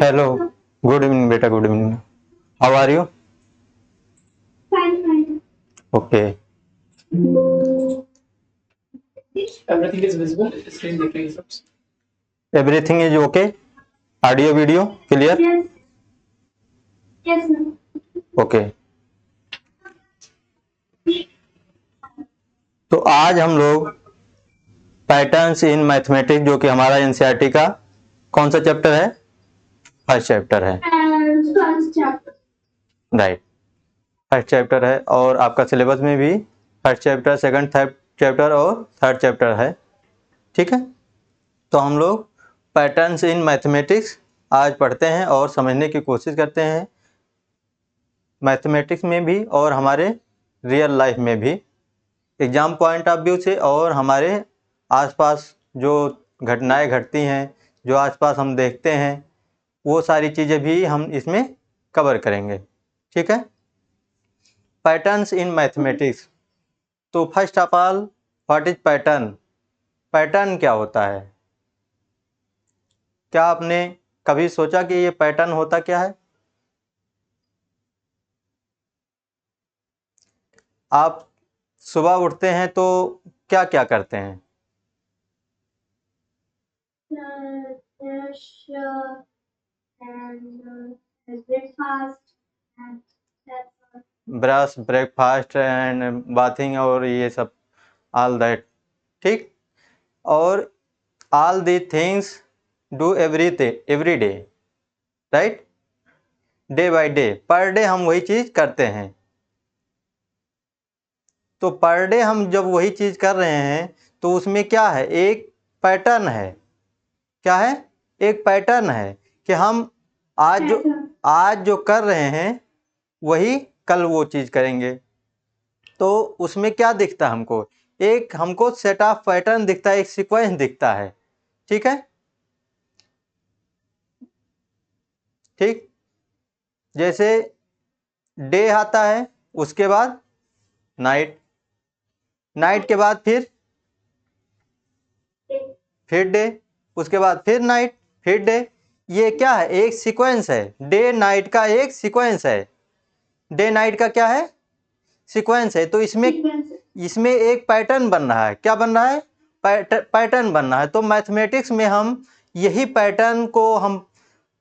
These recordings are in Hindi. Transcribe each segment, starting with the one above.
हेलो, गुड इवनिंग बेटा, good evening. How are you? Fine. Okay. Everything is visible. Screen देखने के सब. Everything is okay? Audio video clear? Yes. Yes, ma'am. Okay. तो आज हम लोग पैटर्न्स इन मैथमेटिक्स, जो कि हमारा एनसीईआरटी का कौन सा चैप्टर है? फर्स्ट चैप्टर है, And first chapter. Right. First chapter है और आपका सिलेबस में भी first chapter, second, third chapter और थर्ड चैप्टर है। ठीक है, तो हम लोग पैटर्न्स इन मैथमेटिक्स आज पढ़ते हैं और समझने की कोशिश करते हैं, मैथमेटिक्स में भी और हमारे रियल लाइफ में भी, एग्ज़ाम पॉइंट ऑफ व्यू से और हमारे आसपास जो घटनाएं घटती हैं, जो आसपास हम देखते हैं, वो सारी चीज़ें भी हम इसमें कवर करेंगे। ठीक है, पैटर्न्स इन मैथमेटिक्स। तो first of all, what is pattern? Pattern क्या होता है? क्या आपने कभी सोचा कि ये पैटर्न होता क्या है? आप सुबह उठते हैं तो क्या क्या करते हैं? Brush and breakfast and that's all. Brush, breakfast and bathing और ये सब, ऑल दैट। ठीक, और all the things do every day, right? Day by day, per day हम वही चीज़ करते हैं। तो पर डे हम जब वही चीज़ कर रहे हैं तो उसमें क्या है? एक पैटर्न है। क्या है? एक पैटर्न है कि हम आज जो कर रहे हैं वही कल वो चीज़ करेंगे। तो उसमें क्या दिखता है हमको? एक हमको सेट ऑफ पैटर्न दिखता है, एक सीक्वेंस दिखता है। ठीक है, ठीक। जैसे डे आता है, उसके बाद नाइट, नाइट के बाद फिर डे, उसके बाद फिर नाइट, फिर डे। ये क्या है? एक सीक्वेंस है, डे नाइट का एक सीक्वेंस है। डे नाइट का क्या है? सीक्वेंस है। तो इसमें एक पैटर्न बन रहा है। क्या बन रहा है? पैटर्न बन रहा है। तो मैथमेटिक्स में हम यही पैटर्न को हम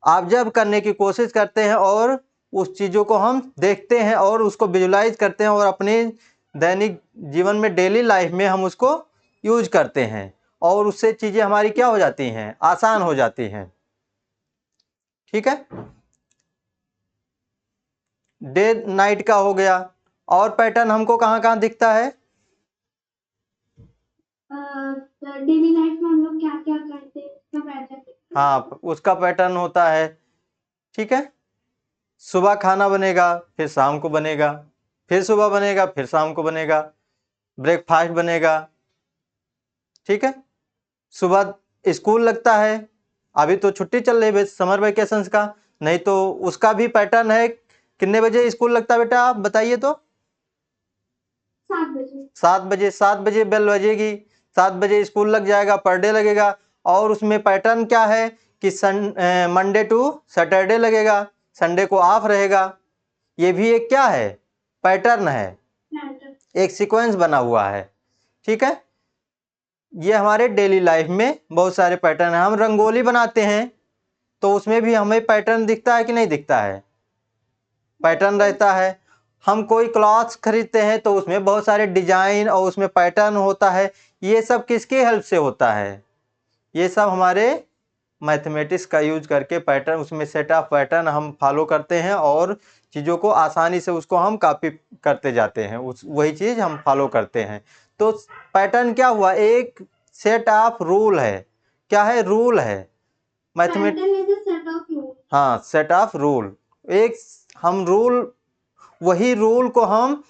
ऑब्जर्व करने की कोशिश करते हैं और उस चीज़ों को हम देखते हैं और उसको विजुलाइज करते हैं और अपने दैनिक जीवन में, डेली लाइफ में हम उसको यूज करते हैं और उससे चीज़ें हमारी क्या हो जाती हैं? आसान हो जाती हैं। ठीक है, डे नाइट का हो गया। और पैटर्न हमको कहाँ कहाँ दिखता है? डेली लाइफ में हम लोग क्या क्या करते हैं उसका पैटर्न. हाँ, उसका पैटर्न होता है। ठीक है, सुबह खाना बनेगा, फिर शाम को बनेगा, फिर सुबह बनेगा, फिर शाम को बनेगा, ब्रेकफास्ट बनेगा। ठीक है, सुबह स्कूल लगता है, अभी तो छुट्टी चल रही है समर वेकेशंस का, नहीं तो उसका भी पैटर्न है। कितने बजे स्कूल लगता है बेटा, आप बताइए तो? 7 बजे. 7 बजे। 7 बजे बेल बजेगी, 7 बजे स्कूल लग जाएगा, पर डे लगेगा। और उसमें पैटर्न क्या है कि मंडे टू सैटरडे लगेगा, संडे को ऑफ रहेगा। ये भी एक क्या है? पैटर्न है, एक सीक्वेंस बना हुआ है। ठीक है, ये हमारे डेली लाइफ में बहुत सारे पैटर्न हैं। हम रंगोली बनाते हैं तो उसमें भी हमें पैटर्न दिखता है कि नहीं दिखता है? पैटर्न रहता है। हम कोई क्लॉथ्स खरीदते हैं तो उसमें बहुत सारे डिजाइन और उसमें पैटर्न होता है। ये सब किसके हेल्प से होता है? ये सब हमारे मैथमेटिक्स का यूज करके पैटर्न, उसमें सेट ऑफ पैटर्न हम फॉलो करते हैं और चीज़ों को आसानी से उसको हम कॉपी करते जाते हैं, वही चीज़ हम फॉलो करते हैं। तो पैटर्न क्या हुआ? एक सेट ऑफ रूल है। क्या है? रूल है। हाँ, सेट ऑफ रूल। एक हम रूल, वही रूल को हम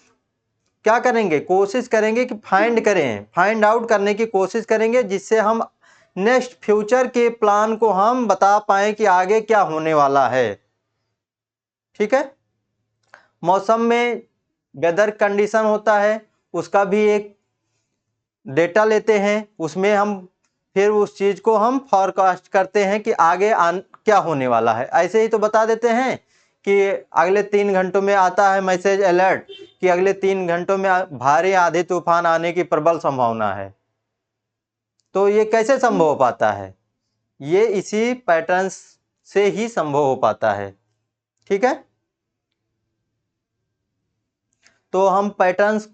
क्या करेंगे? कोशिश करेंगे कि फाइंड आउट करने की कोशिश करेंगे, जिससे हम नेक्स्ट फ्यूचर के प्लान को हम बता पाए कि आगे क्या होने वाला है। ठीक है, मौसम में वेदर कंडीशन होता है, उसका भी एक डेटा लेते हैं, उसमें हम फिर उस चीज़ को हम फॉरकास्ट करते हैं कि आगे क्या होने वाला है। ऐसे ही तो बता देते हैं कि अगले 3 घंटों में आता है मैसेज अलर्ट कि अगले 3 घंटों में भारी आंधी तूफान आने की प्रबल संभावना है। तो ये कैसे संभव हो पाता है? ये इसी पैटर्न से ही संभव हो पाता है। ठीक है, तो हम पैटर्न्स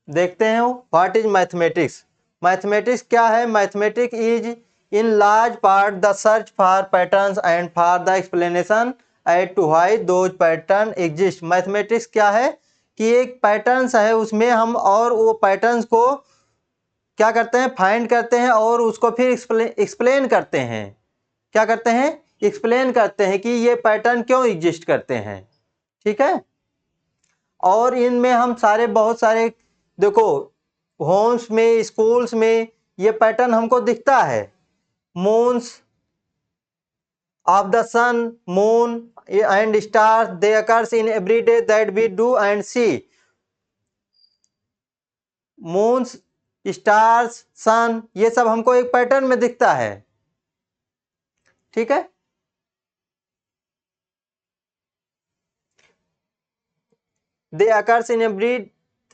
देखते हैं। What is mathematics? मैथमेटिक्स क्या है? Mathematics is in large part the search for patterns and for the explanation as to why those pattern exist. Mathematics क्या है कि एक पैटर्न्स है, उसमें हम और वो पैटर्न्स को क्या करते हैं? फाइंड करते हैं और उसको फिर एक्सप्लेन करते हैं। क्या करते हैं? एक्सप्लेन करते हैं कि ये पैटर्न क्यों एग्जिस्ट करते हैं। ठीक है, और इनमें हम सारे बहुत सारे देखो होम्स में, स्कूल्स में ये पैटर्न हमको दिखता है। Moons of the sun, moon and stars, they occurs in every day that we do and see. Moons, stars, sun, ये सब हमको एक पैटर्न में दिखता है। ठीक है, they occurs in every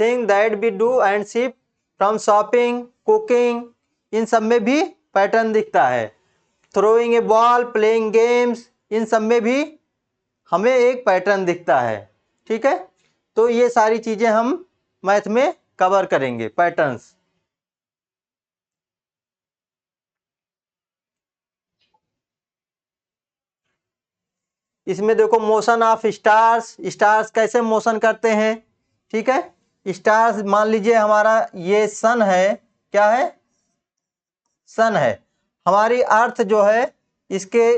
thing that we do and see, from shopping, cooking, इन सब में भी पैटर्न दिखता है। Throwing a ball, playing games, इन सब में भी हमें एक पैटर्न दिखता है। ठीक है, तो ये सारी चीजें हम मैथ में कवर करेंगे, पैटर्न्स। इसमें देखो मोशन ऑफ स्टार्स, स्टार्स कैसे मोशन करते हैं। ठीक है, स्टार्स मान लीजिए हमारा ये सन है, क्या है? सन है। हमारी अर्थ जो है इसके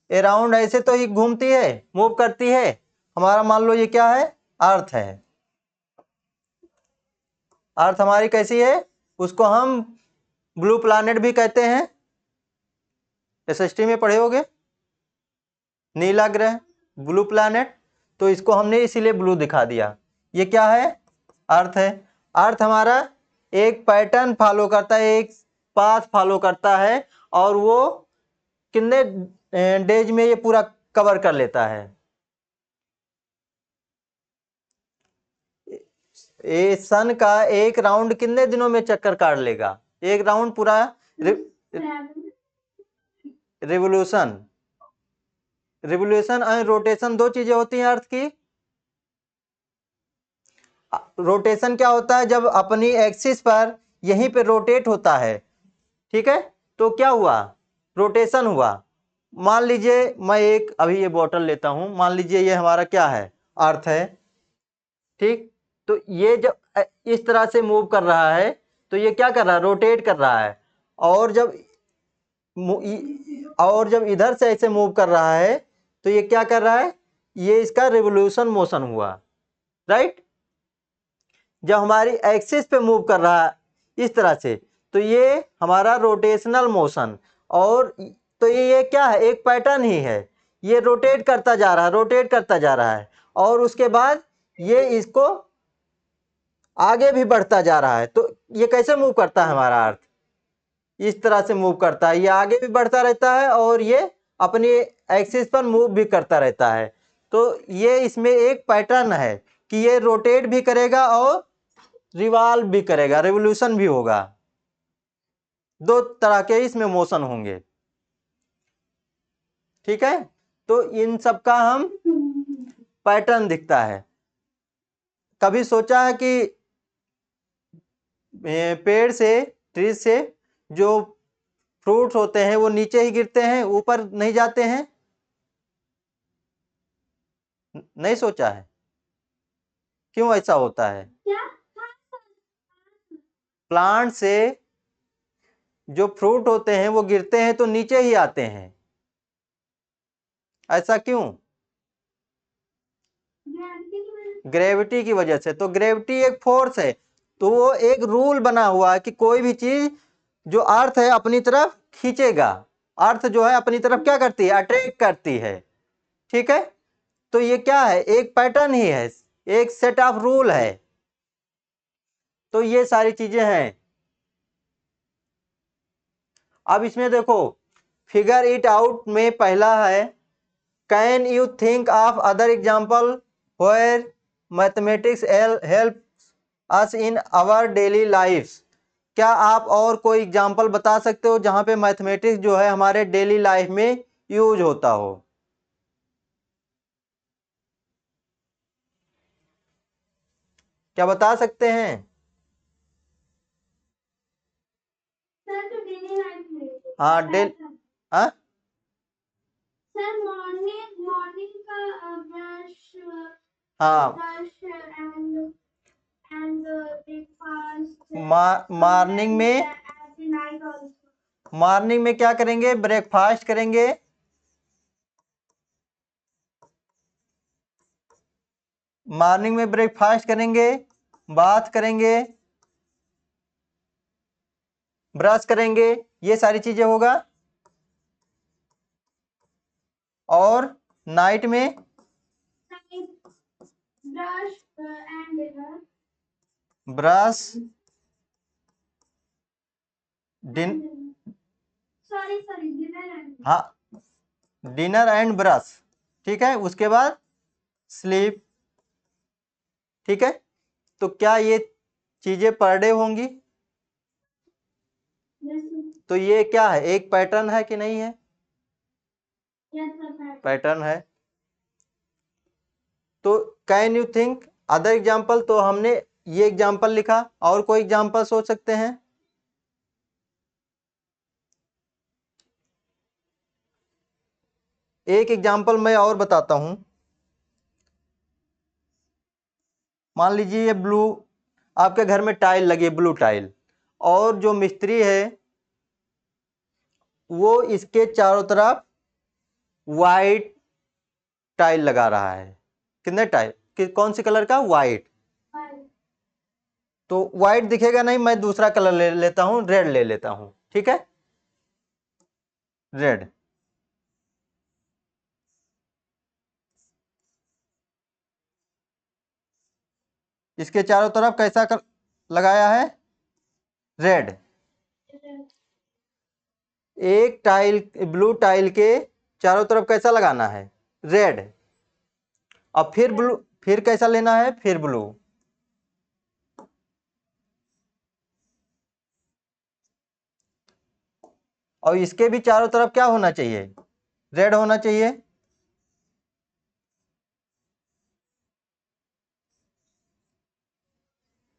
अराउंड ऐसे तो ही घूमती है, मूव करती है। हमारा मान लो ये क्या है? अर्थ है। अर्थ हमारी कैसी है? उसको हम ब्लू प्लैनेट भी कहते हैं, एसएसटी में पढ़े होगे, नीला ग्रह, ब्लू प्लैनेट। तो इसको हमने इसीलिए ब्लू दिखा दिया। ये क्या है? अर्थ है। अर्थ हमारा एक पैटर्न फॉलो करता है, एक पाथ फॉलो करता है, और वो कितने डेज में ये पूरा कवर कर लेता है? ये सन का एक राउंड कितने दिनों में चक्कर काट लेगा? एक राउंड पूरा रिवोल्यूशन। रिवोल्यूशन और रोटेशन दो चीजें होती हैं अर्थ की। रोटेशन क्या होता है? जब अपनी एक्सिस पर यहीं पे रोटेट होता है। ठीक है, तो क्या हुआ? रोटेशन हुआ। मान लीजिए मैं एक अभी ये बॉटल लेता हूं, मान लीजिए ये हमारा क्या है? अर्थ है। ठीक, तो ये जब इस तरह से मूव कर रहा है तो ये क्या कर रहा है? रोटेट कर रहा है। और जब इधर से ऐसे मूव कर रहा है तो ये क्या कर रहा है? ये इसका रिवोल्यूशन मोशन हुआ, राइट। जब हमारी एक्सिस पे मूव कर रहा है इस तरह से तो ये हमारा रोटेशनल मोशन। और तो ये क्या है? एक पैटर्न ही है। ये रोटेट करता जा रहा है, रोटेट करता जा रहा है, और उसके बाद ये इसको आगे भी बढ़ता जा रहा है। तो ये कैसे मूव करता है? हमारा अर्थ इस तरह से मूव करता है, ये आगे भी बढ़ता रहता है और ये अपनी एक्सिस पर मूव भी करता रहता है। तो ये इसमें एक पैटर्न है कि ये रोटेट भी करेगा और रिवॉल्व भी करेगा, रिवोल्यूशन भी होगा। दो तरह के इसमें मोशन होंगे। ठीक है, तो इन सब का हम पैटर्न दिखता है। कभी सोचा है कि पेड़ से, ट्री से जो फ्रूट्स होते हैं वो नीचे ही गिरते हैं, ऊपर नहीं जाते हैं? नहीं सोचा है क्यों ऐसा होता है? प्लांट से जो फ्रूट होते हैं वो गिरते हैं तो नीचे ही आते हैं, ऐसा क्यों? ग्रेविटी की वजह से। तो ग्रेविटी एक फोर्स है, तो वो एक रूल बना हुआ है कि कोई भी चीज जो अर्थ है अपनी तरफ खींचेगा। अर्थ जो है अपनी तरफ क्या करती है? अट्रैक्ट करती है। ठीक है, तो ये क्या है? एक पैटर्न ही है, एक सेट ऑफ रूल है। तो ये सारी चीजें हैं। अब इसमें देखो फिगर इट आउट में पहला है, can you think of other example where mathematics help us in our daily life. क्या आप और कोई एग्जाम्पल बता सकते हो जहां पे मैथमेटिक्स जो है हमारे डेली लाइफ में यूज होता हो? क्या बता सकते हैं? सर तो डेली लाइफ में हाँ डेल हाँ सर मॉर्निंग मॉर्निंग का ब्रश हाँ ब्रश एंड ब्रेकफास्ट मॉर्निंग में एट नाइट आल्सो। मॉर्निंग में क्या करेंगे? ब्रेकफास्ट करेंगे, मॉर्निंग में ब्रेकफास्ट करेंगे, बाथ करेंगे, ब्रश करेंगे, ये सारी चीजें होगा। और नाइट में brush and dinner brush sorry dinner and हाँ डिनर एंड ब्रश, ठीक है। उसके बाद स्लीप, ठीक है। तो क्या ये चीजें पर डे होंगी? तो ये क्या है, एक पैटर्न है कि नहीं है? पैटर्न है। तो can you think other example, तो हमने ये एग्जाम्पल लिखा, और कोई एग्जाम्पल सोच सकते हैं? एक एग्जाम्पल मैं और बताता हूं। मान लीजिए ये ब्लू, आपके घर में टाइल लगी है, ब्लू टाइल, और जो मिस्त्री है वो इसके चारों तरफ वाइट टाइल लगा रहा है। कितने टाइल, कौन सी कलर का? वाइट। तो वाइट दिखेगा नहीं, मैं दूसरा कलर ले लेता हूं, रेड ले लेता हूं, ठीक है। रेड। इसके चारों तरफ कैसा लगाया है? रेड। एक टाइल, ब्लू टाइल के चारों तरफ कैसा लगाना है? रेड। अब फिर ब्लू, फिर कैसा लेना है? फिर ब्लू। और इसके भी चारों तरफ क्या होना चाहिए? रेड होना चाहिए।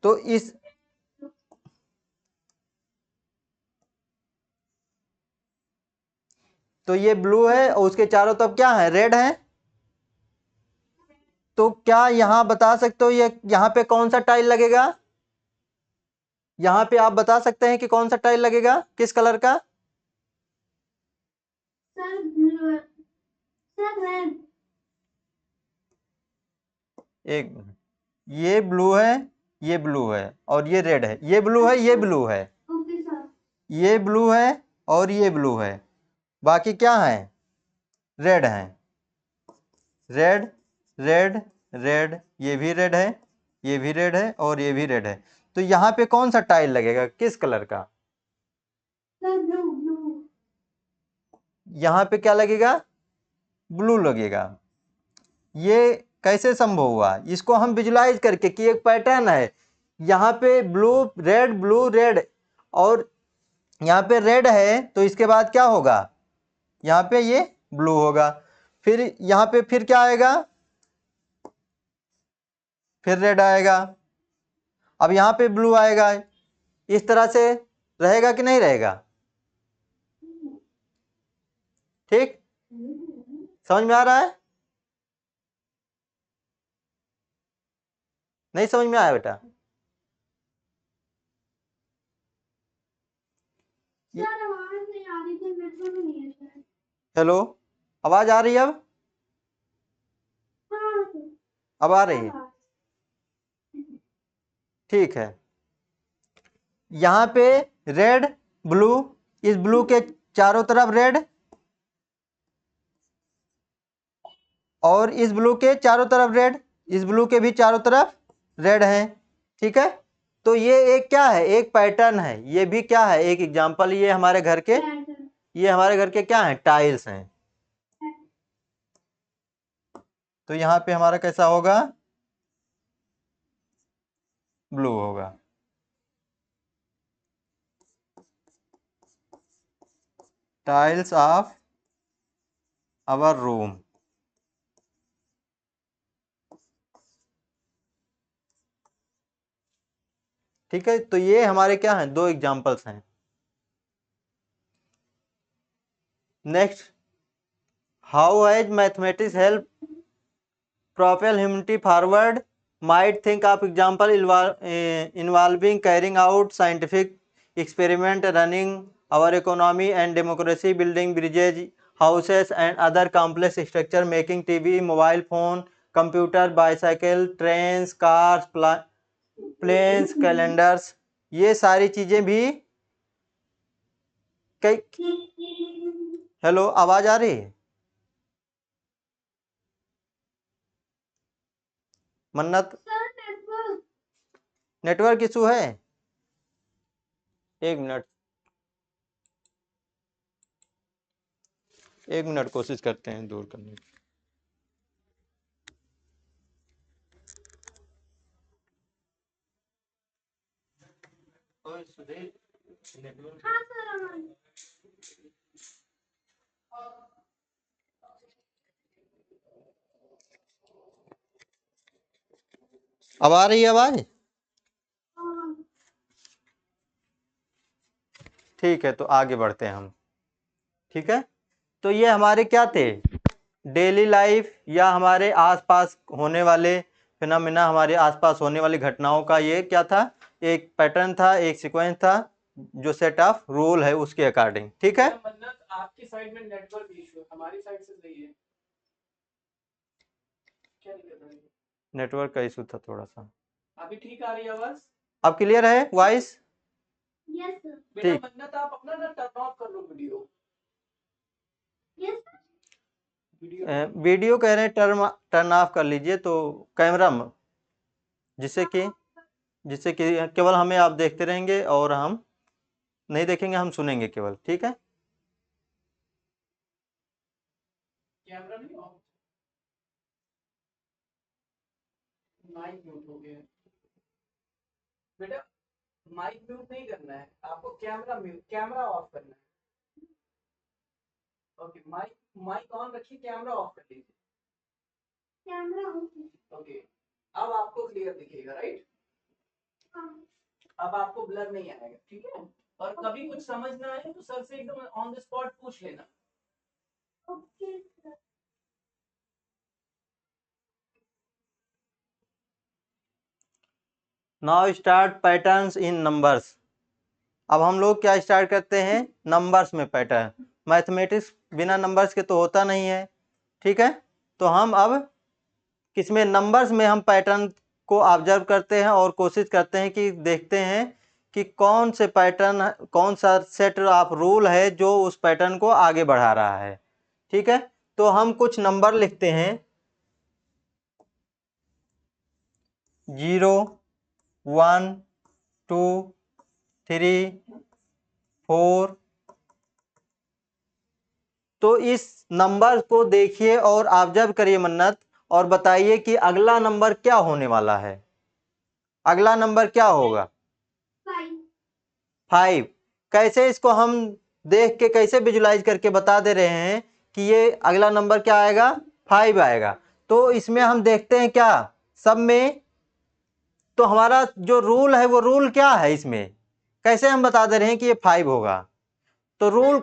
तो इस तो ये ब्लू है और उसके चारों तरफ क्या है? रेड है। तो क्या यहां बता सकते हो ये यहां पे कौन सा टाइल लगेगा? यहां पे आप बता सकते हैं कि कौन सा टाइल लगेगा, किस कलर का? Sir blue sir red. एक मिनट। ये ब्लू है, ये ब्लू है, और ये रेड है। ये ब्लू है, ये ब्लू है, ओके सर। ये ब्लू है, और ये ब्लू है। बाकी क्या है? रेड है। रेड, रेड, रेड, ये भी रेड है, ये भी रेड है, और ये भी रेड है। तो यहाँ पे कौन सा टाइल लगेगा, किस कलर का? Sir blue blue. यहाँ पे क्या लगेगा? ब्लू लगेगा। ये कैसे संभव हुआ? इसको हम विजुलाइज करके कि एक पैटर्न है, यहाँ पे ब्लू रेड ब्लू रेड, और यहाँ पे रेड है, तो इसके बाद क्या होगा? यहाँ पे ये ब्लू होगा। फिर यहाँ पे फिर क्या आएगा? फिर रेड आएगा। अब यहाँ पे ब्लू आएगा। इस तरह से रहेगा कि नहीं रहेगा? ठीक, समझ में आ रहा है? नहीं समझ में आया बेटा? सर आवाज नहीं आ रही थी, मेट्रो में नहीं है सर। हेलो, आवाज आ रही है? अब हाँ अब आ रही है, ठीक है। यहाँ पे रेड ब्लू, इस ब्लू के चारों तरफ रेड, और इस ब्लू के चारों तरफ रेड, इस ब्लू के भी चारों तरफ रेड हैं, ठीक है। तो ये एक क्या है? एक पैटर्न है। ये भी क्या है? एक एग्जाम्पल। ये हमारे घर के ये हमारे घर के क्या हैं, टाइल्स हैं। तो यहाँ पे हमारा कैसा होगा, ब्लू होगा। Tiles of our room. ठीक है, तो ये हमारे क्या हैं, दो एग्जांपल्स हैं। Next, how has mathematics help propel humanity forward? Might think of example involving carrying out scientific experiment, running our economy and democracy, building bridges, houses and other complex structure, making TV, mobile phone, computer, bicycle, trains, cars, planes, calendars। ये सारी चीजें भी कई। हेलो, आवाज आ रही है? मन्नत, नेटवर्क इशू है? एक मिनट, एक मिनट, कोशिश करते हैं दूर करने की। अब आ रही है आवाज? ठीक है, तो आगे बढ़ते हैं हम। ठीक है, तो ये हमारे क्या थे, डेली लाइफ या हमारे आसपास होने वाले फिनोमिना, हमारे आसपास होने वाली घटनाओं का ये क्या था, एक पैटर्न था, एक सीक्वेंस था, जो सेट ऑफ रूल है उसके अकॉर्डिंग। ठीक है, आपकी साइड में नेटवर्क इशू है, हमारी साइड से सही है। क्या दिक्कत है? नेटवर्क का इशू था थोड़ा सा। अभी ठीक आ रही है आवाज? अब क्लियर है वॉइस? Yes sir. बेटा ठीक। मन्नत, आप अपना ना टर्न ऑफ कर लो वीडियो। Yes sir. वीडियो कह रहे हैं टर्न ऑफ कर लीजिए, तो कैमरा जिससे कि केवल हमें आप देखते रहेंगे और हम नहीं देखेंगे, हम सुनेंगे केवल। ठीक है, कैमरा नहीं ऑफ, माइक म्यूट हो गया। बेटा माइक म्यूट नहीं करना है आपको, कैमरा ऑफ करना है। ओके, माइक ऑन रखिए, कैमरा ऑफ कर लीजिए। Camera off. ओके, अब आपको क्लियर दिखेगा, राइट? अब आपको ब्लर नहीं आएगा, ठीक है? और कभी कुछ समझ ना आए तो सर से एकदम ऑन द स्पॉट पूछ लेना। Okay sir. Now start patterns in numbers. अब हम लोग क्या स्टार्ट करते हैं, नंबर्स में पैटर्न। मैथमेटिक्स बिना नंबर्स के तो होता नहीं है। ठीक है, तो हम अब किसमें, नंबर्स में हम पैटर्न को ऑब्जर्व करते हैं और कोशिश करते हैं कि देखते हैं कि कौन से पैटर्न, कौन सा सेट ऑफ रूल है जो उस पैटर्न को आगे बढ़ा रहा है। ठीक है, तो हम कुछ नंबर लिखते हैं, 0, 1, 2, 3, 4। तो इस नंबर को देखिए और ऑब्जर्व करिए मन्नत, और बताइए कि अगला नंबर क्या होने वाला है। अगला नंबर क्या होगा, 5। कैसे इसको हम देख के कैसे विजुलाइज करके बता दे रहे हैं कि ये अगला नंबर क्या आएगा, 5 आएगा। तो इसमें हम देखते हैं क्या, सब में तो हमारा जो रूल है वो रूल क्या है, इसमें कैसे हम बता दे रहे हैं कि ये 5 होगा। तो रूल,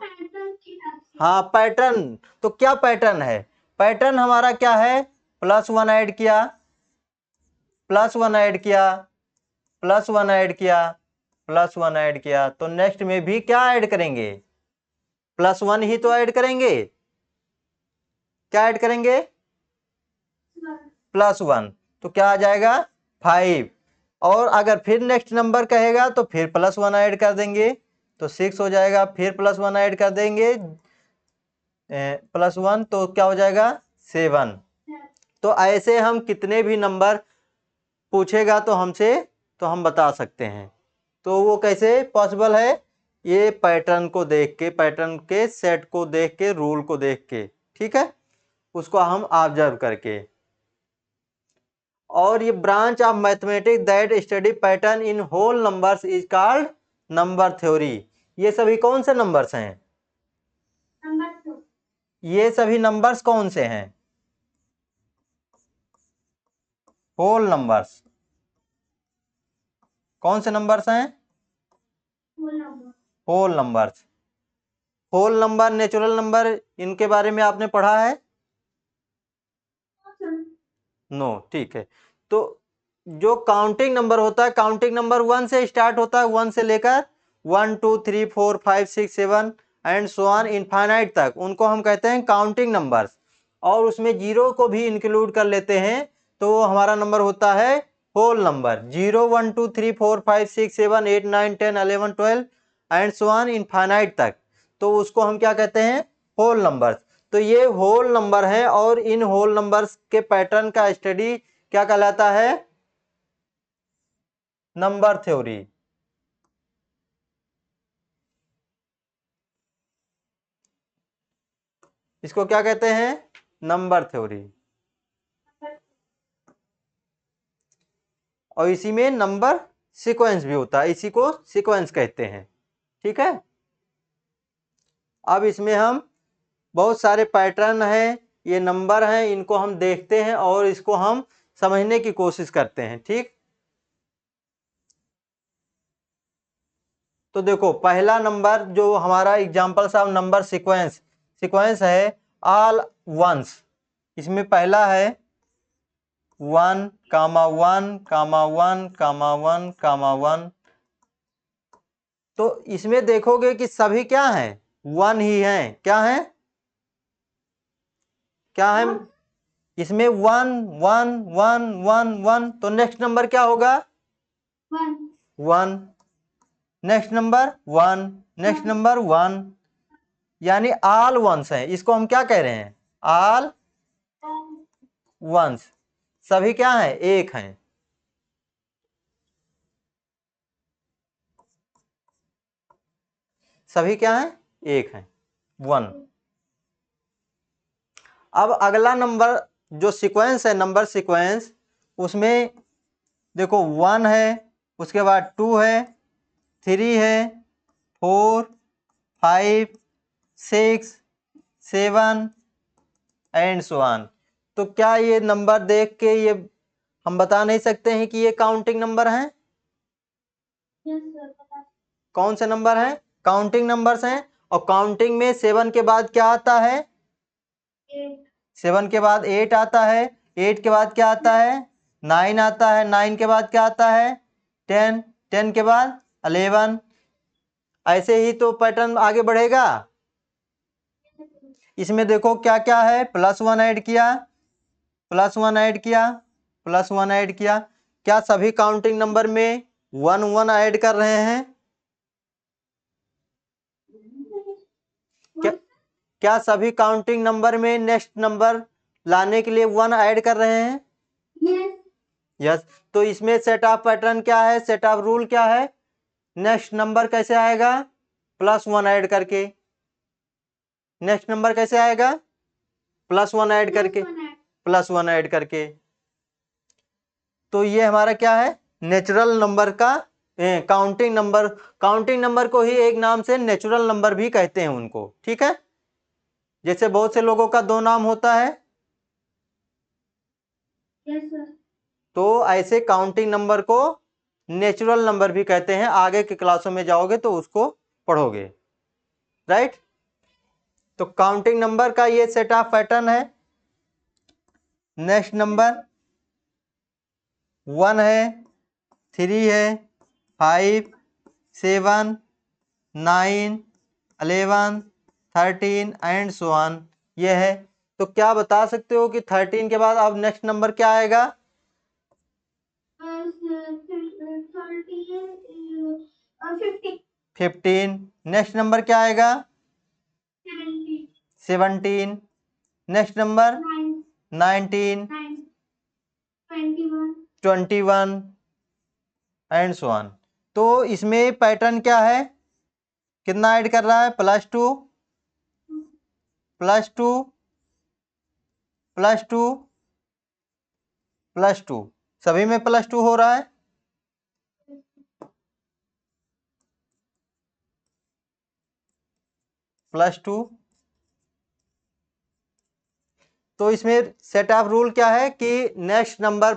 हाँ पैटर्न, तो क्या पैटर्न है, पैटर्न हमारा क्या है, +1 ऐड किया, +1 ऐड किया, +1 ऐड किया, +1 ऐड किया, तो नेक्स्ट में भी क्या ऐड करेंगे, +1 ही तो ऐड करेंगे। क्या ऐड करेंगे, +1, तो क्या आ जाएगा 5। और अगर फिर नेक्स्ट नंबर कहेगा तो फिर +1 ऐड कर देंगे, तो 6 हो जाएगा। फिर +1 ऐड कर देंगे, +1, तो क्या हो जाएगा 7। तो ऐसे हम कितने भी नंबर पूछेगा तो हमसे, तो हम बता सकते हैं। तो वो कैसे पॉसिबल है ये पैटर्न को देख के, पैटर्न के सेट को देख के, रूल को देख के, ठीक है, उसको हम ऑब्जर्व करके। और ये branch of mathematics that study pattern in whole numbers is called number theory. ये सभी कौन से नंबर्स हैं? नंबर 2। ये सभी नंबर्स कौन से हैं? Whole numbers. कौन से नंबर्स हैं? Whole number. Whole numbers. Whole number, natural number, इनके बारे में आपने पढ़ा है? नो, ठीक है। तो जो काउंटिंग नंबर होता है, काउंटिंग नंबर 1 से स्टार्ट होता है, 1 से लेकर 1 2 3 4 5 6 7 एंड सो ऑन इनफाइनाइट तक, उनको हम कहते हैं काउंटिंग नंबर्स। और उसमें जीरो को भी इंक्लूड कर लेते हैं, तो वो हमारा नंबर होता है whole number. 0 1 2 3 4 5 6 7 8 9 10 11 12 and so on infinite तक, तो उसको हम क्या कहते हैं? Whole numbers. तो ये होल नंबर है, और इन होल नंबर्स के पैटर्न का स्टडी क्या कहलाता है? Number theory. इसको क्या कहते हैं? Number theory. और इसी में नंबर सीक्वेंस भी होता है, इसी को सीक्वेंस कहते हैं, ठीक है। अब इसमें हम बहुत सारे पैटर्न हैं, ये नंबर हैं, इनको हम देखते हैं और इसको हम समझने की कोशिश करते हैं, ठीक। तो देखो, पहला नंबर जो हमारा एग्जांपल्स ऑफ नंबर सीक्वेंस है ऑल वंस। इसमें पहला है 1 कामा 1 कामा 1 कामा 1 कामा 1। तो इसमें देखोगे कि सभी क्या हैं? 1 ही हैं। क्या हैं? क्या है? इसमें 1 1 1 1 1। तो नेक्स्ट नंबर क्या होगा? 1। नेक्स्ट नंबर 1, नेक्स्ट नंबर 1, यानी ऑल वंस हैं। इसको हम क्या कह रहे हैं? All ones. सभी क्या हैं? एक हैं। सभी क्या हैं? एक हैं, 1। अब अगला नंबर जो सीक्वेंस है, नंबर सीक्वेंस, उसमें देखो 1 है, उसके बाद 2 है, 3 है, 4 5 6 7 एंड सो ऑन। तो क्या ये नंबर देख के ये हम बता नहीं सकते हैं कि ये काउंटिंग नंबर हैं? कौन से नंबर हैं? काउंटिंग नंबर्स हैं। और काउंटिंग में 7 के बाद क्या आता है? 7 के बाद 8 आता है। 8 के बाद क्या आता है? 9 आता है। 9 के बाद क्या आता है? 10। 10 के बाद 11। ऐसे ही तो पैटर्न आगे बढ़ेगा। इसमें देखो क्या क्या है, +1 ऐड किया, +1 ऐड किया, +1 ऐड किया। क्या सभी काउंटिंग नंबर में 1 1 ऐड कर रहे हैं? क्या क्या सभी काउंटिंग नंबर में नेक्स्ट नंबर लाने के लिए 1 ऐड कर रहे हैं? यस। तो इसमें सेट ऑफ पैटर्न क्या है, सेट ऑफ रूल क्या है? नेक्स्ट नंबर कैसे आएगा? +1 ऐड करके। नेक्स्ट नंबर कैसे आएगा? +1 ऐड करके, +1 ऐड करके। तो ये हमारा क्या है? नेचुरल नंबर का काउंटिंग नंबर। काउंटिंग नंबर को ही एक नाम से नेचुरल नंबर भी कहते हैं उनको, ठीक है। जैसे बहुत से लोगों का 2 नाम होता है, तो ऐसे काउंटिंग नंबर को नेचुरल नंबर भी कहते हैं। आगे की क्लासों में जाओगे तो उसको पढ़ोगे, राइट। तो काउंटिंग नंबर का ये सेट ऑफ पैटर्न है। नेक्स्ट नंबर 1 है, 3 है, 5 7 9 11 13 एंड सो ऑन, ये है। तो क्या बता सकते हो कि 13 के बाद अब नेक्स्ट नंबर क्या आएगा? 15। नेक्स्ट नंबर क्या आएगा? 17। Next number 19 21 and so on. तो इसमें पैटर्न क्या है? कितना ऐड कर रहा है, +2 +2 +2 +2, सभी में +2 हो रहा है। +2, तो इसमें सेट ऑफ रूल क्या है कि नेक्स्ट नंबर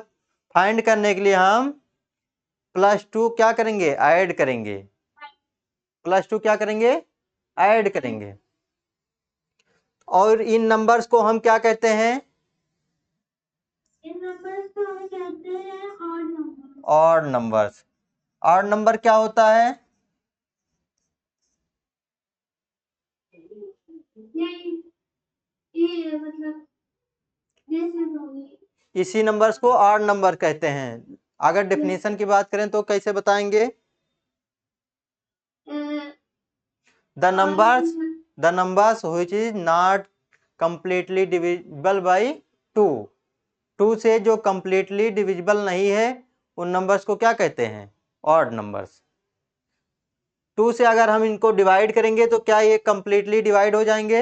फाइंड करने के लिए हम +2 क्या करेंगे, ऐड करेंगे। +2 क्या करेंगे, ऐड करेंगे। और इन नंबर्स को हम क्या कहते हैं, इन नंबर्स को हम कहते हैं odd number. Odd numbers. Odd number क्या होता है, ये मतलब जैसे होगी। इसी नंबर्स को ऑड नंबर कहते हैं। अगर डेफिनेशन की बात करें तो कैसे बताएंगे, the numbers which is not completely divisible by 2, 2 से जो कंप्लीटली डिविजिबल नहीं है उन नंबर्स को क्या कहते हैं, ऑड नंबर्स। 2 से अगर हम इनको डिवाइड करेंगे तो क्या ये कंप्लीटली डिवाइड हो जाएंगे,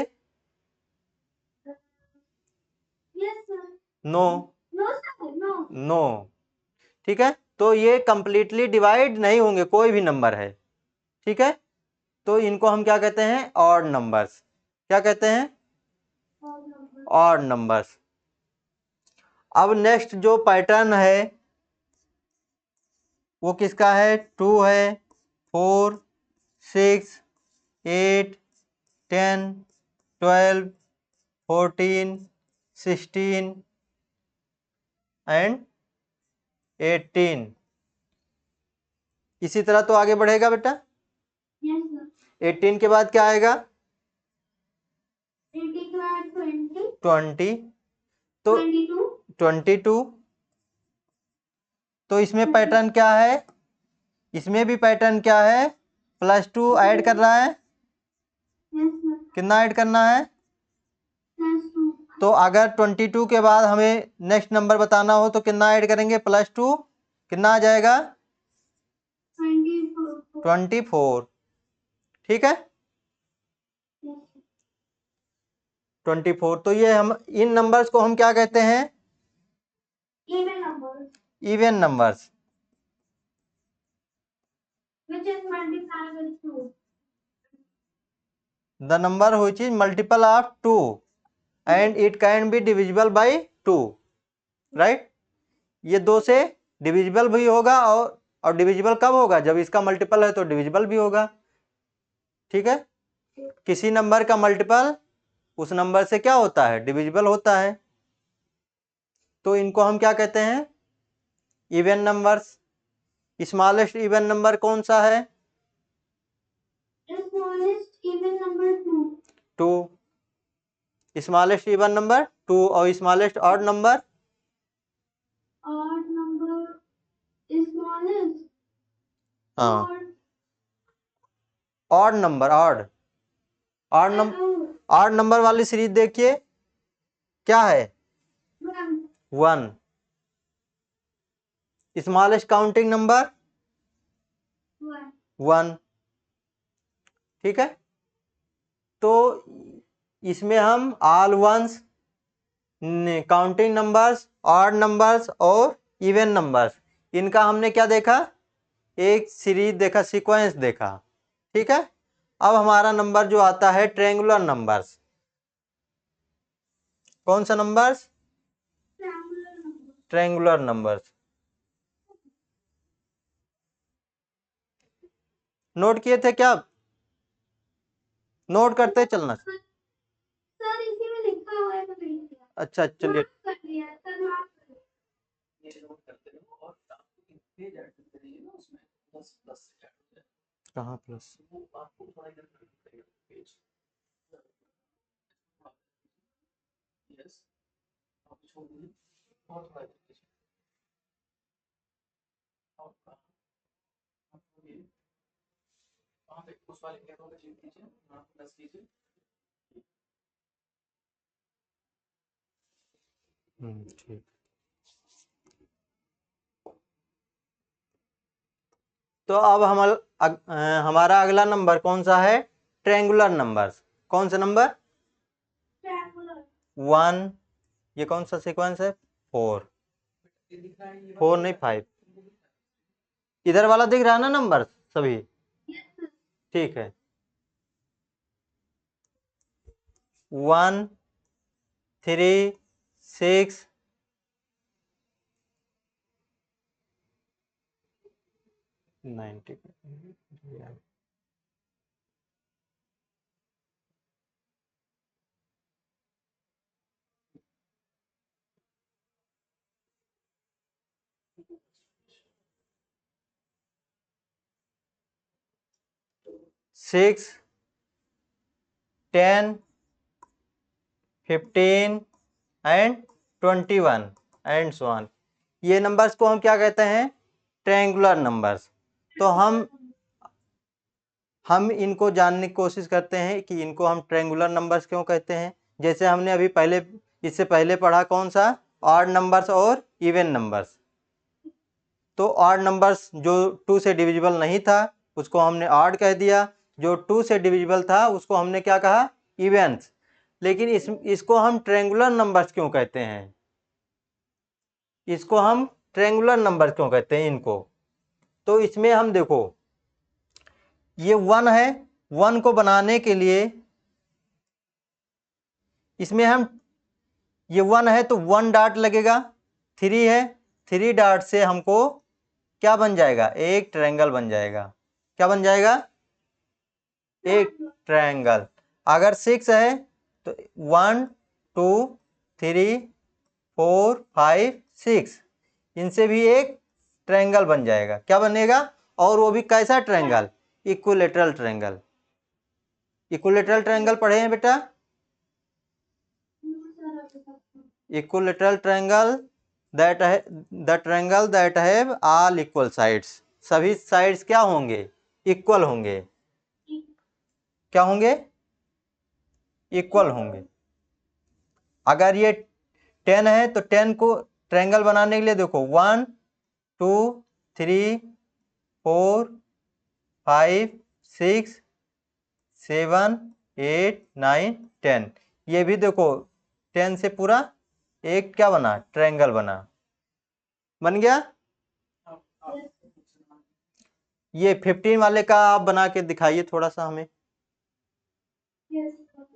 yes sir. No, no sir, no. No. ठीक है, तो ये कंप्लीटली डिवाइड नहीं होंगे, कोई भी नंबर है। ठीक है, तो इनको हम क्या कहते हैं, ऑड नंबर्स। क्या कहते हैं, ऑड नंबर्स। अब नेक्स्ट जो पैटर्न है वो किसका है, 2 है, 4, 6, 8, 10, 12, 14, 16 एंड 18। इसी तरह तो आगे बढ़ेगा बेटा। Yes sir. 18 के बाद क्या आएगा, 80 के बाद 20, 20, तो 22, 22। तो इसमें पैटर्न क्या है, इसमें भी पैटर्न क्या है, +2 ऐड कर रहा है। यस सर, कितना ऐड करना है, +2, तो अगर 22 के बाद हमें नेक्स्ट नंबर बताना हो तो कितना ऐड करेंगे, +2 कितना आ जाएगा, 24, 24। ठीक है, 24। तो ये हम इन नंबर्स को हम क्या कहते हैं, even numbers, even numbers. which is multiplied with 2. The number which is multiple of 2 and it can be divisible by 2, right. ये 2 से डिविजिबल भी होगा, और डिविजिबल कब होगा, जब इसका मल्टीपल है तो डिविजिबल भी होगा। ठीक है, किसी नंबर का मल्टीपल उस नंबर से क्या होता है, डिविजिबल होता है। तो इनको हम क्या कहते हैं, even numbers. Smallest even number कौन सा है, The smallest even number 2. 2। Smallest even number 2 और smallest odd number, Odd number is smallest. हाँ, Odd. Odd number, odd number वाली सीरीज देखिए, क्या है, 1। Smallest counting number 1। ठीक है, तो इसमें हम all ones, counting numbers, odd numbers और इवन नंबर्स, इनका हमने क्या देखा, एक सीरीज देखा, सीक्वेंस देखा। ठीक है, अब हमारा नंबर जो आता है ट्रायंगुलर नंबर्स। कौन सा नंबर्स, ट्रायंगुलर नंबर्स। नोट किए थे क्या, नोट करते चलना। सर इसी में लिखा हुआ है तो नहीं किया। अच्छा चलिए, कर दिया सर, माफ कर दिया। ये नोट करते रहो और आपको पेज ऐड करते रहिए ना उसमें, 10 से ऐड हो जाए। कहाँ प्लस, वो आपको थोड़ा इधर करना पड़ेगा पेज। यस, आप छोड़ दीजिए और थोड़ा इधर कीजिए। और आपको ये वहाँ पे उस वाले एरो में क्लिक कीजिए, वहाँ प्लस कीजिए। ठीक। तो अब हमारा अगला नंबर कौन सा है? Triangular numbers. कौन सा नंबर? ट्रायंगुलर 1। ये कौन सा सीक्वेंस है? 4। ये दिख रहा है, ये 4 नहीं 5। इधर वाला दिख रहा है ना नंबर सभी? ठीक है। 1 3 6 90। 6 10 15 एंड 21 एंड सो ऑन। ये नंबर्स को हम क्या कहते हैं? Triangular numbers. तो हम इनको जानने की कोशिश करते हैं कि इनको हम ट्रायंगुलर नंबर्स क्यों कहते हैं। जैसे हमने अभी पहले इससे पहले पढ़ा कौन सा? ऑड नंबर्स और इवन नंबर्स। तो ऑड नंबर्स जो 2 से डिविजिबल नहीं था उसको हमने ऑड कह दिया, जो 2 से डिविजिबल था उसको हमने क्या कहा? इवेंस। लेकिन इसको हम ट्रायंगुलर नंबर्स क्यों कहते हैं? इसको हम ट्रायंगुलर नंबर क्यों कहते हैं इनको? तो इसमें हम देखो, ये 1 है, 1 को बनाने के लिए इसमें हम, ये 1 है तो 1 डॉट लगेगा। 3 है, 3 डॉट से हमको क्या बन जाएगा? एक ट्रायंगल बन जाएगा। क्या बन जाएगा? एक ट्रायंगल। अगर 6 है तो 1 2 3 4 5 6, इनसे भी एक ट्रायंगल बन जाएगा। क्या बनेगा? और वो भी कैसा triangle? Equilateral triangle. Equilateral triangle पढ़े हैं बेटा? इक्विलैटरल ट्रायंगल दैट है the triangle that have all equal sides. सभी साइड्स क्या होंगे? इक्वल होंगे। क्या होंगे? इक्वल होंगे। अगर ये 10 है तो 10 को ट्रायंगल बनाने के लिए देखो 1 2 3 4 5 6 7 8 9 10। ये भी देखो 10 से पूरा एक क्या बना? ट्रायंगल बना। बन गया। ये 15 वाले का आप बना के दिखाइए थोड़ा सा हमें। yes 7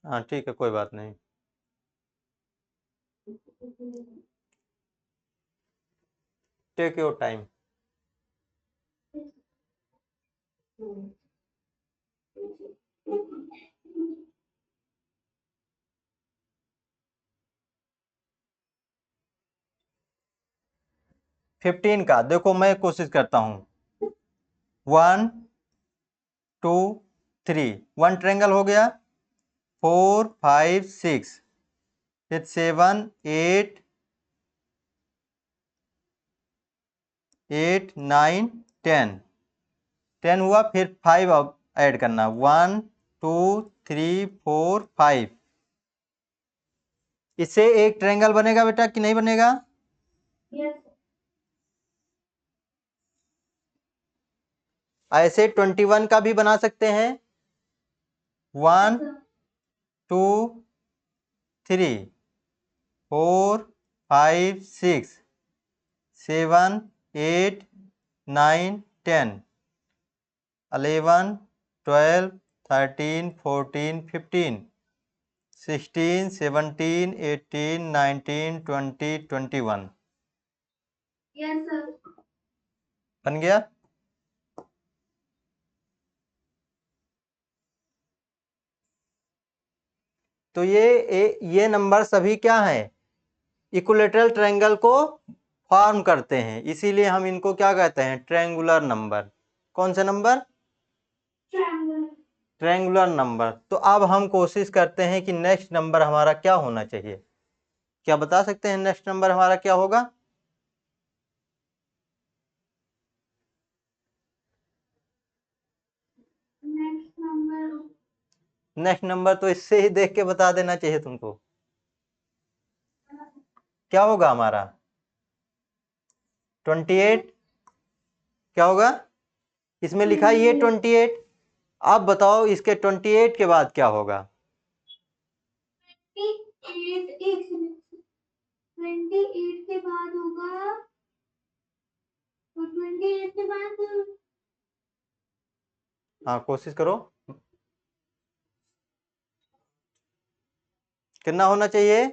हाँ ठीक है, कोई बात नहीं। Take your time. फिफ्टीन का देखो, मैं कोशिश करता हूं। 1 2 3, 1 ट्रायंगल हो गया। 4 5 6, फिर 7 8 8 9 10, 10 हुआ। फिर 5 अब ऐड करना, 1 2 3 4 5। इससे एक ट्रायंगल बनेगा बेटा कि नहीं बनेगा? yes ऐसे 21 का भी बना सकते हैं। 1 2 3 4 5 6 7 8 9 10 11 12 13 14 15 16 17 18 19 20 21। yes sir बन गया। तो ये नंबर सभी क्या हैं? इक्विलैटरल ट्रायंगल को फॉर्म करते हैं, इसीलिए हम इनको क्या कहते हैं? Triangular number. कौन से नंबर? ट्रायंगुलर। Triangular number. तो अब हम कोशिश करते हैं कि नेक्स्ट नंबर हमारा क्या होना चाहिए। क्या बता सकते हैं नेक्स्ट नंबर हमारा क्या होगा? नेक्स्ट नंबर नेक्स्ट नंबर तो इससे ही देख के बता देना चाहिए तुमको। क्या होगा हमारा? 28। क्या होगा? इसमें लिखा है ये 28। आप बताओ इसके 28 के बाद क्या होगा? 28 के बाद होगा, तो 28 के बाद हाँ कोशिश करो, कितना होना चाहिए?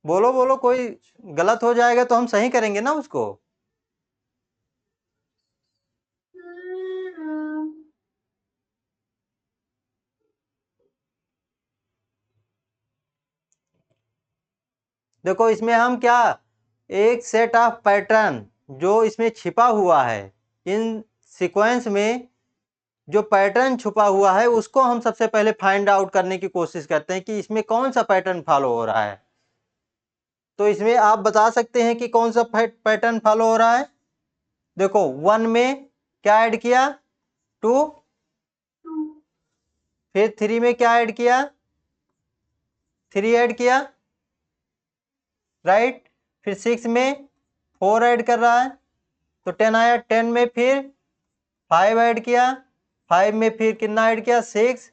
बोलो बोलो, कोई गलत हो जाएगा तो हम सही करेंगे ना उसको। देखो इसमें हम क्या, एक सेट ऑफ पैटर्न जो इसमें छिपा हुआ है, इन सीक्वेंस में जो पैटर्न छुपा हुआ है उसको हम सबसे पहले फाइंड आउट करने की कोशिश करते हैं कि इसमें कौन सा पैटर्न फॉलो हो रहा है। तो इसमें आप बता सकते हैं कि कौन सा पैटर्न फॉलो हो रहा है। देखो 1 में क्या ऐड किया? 2। फिर 3 में क्या ऐड किया? 3 ऐड किया, राइट। फिर 6 में 4 ऐड कर रहा है तो 10 आया। 10 में फिर 5 ऐड किया, 5 में फिर कितना ऐड किया? 6।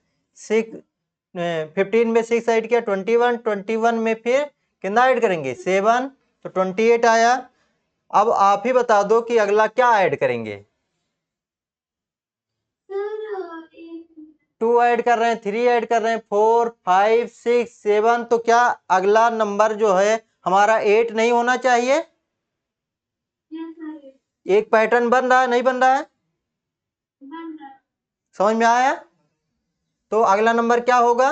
15 में 6 ऐड किया, 21। 21 में फिर कितना ऐड करेंगे? 7, तो 28 आया। अब आप ही बता दो कि अगला क्या ऐड करेंगे। 2 ऐड कर रहे हैं, 3 ऐड कर रहे हैं, 4, 5, 6, 7। तो क्या अगला नंबर जो है हमारा 8 नहीं होना चाहिए? एक पैटर्न बन रहा है, नहीं बन रहा है? समझ में आया? तो अगला नंबर क्या होगा?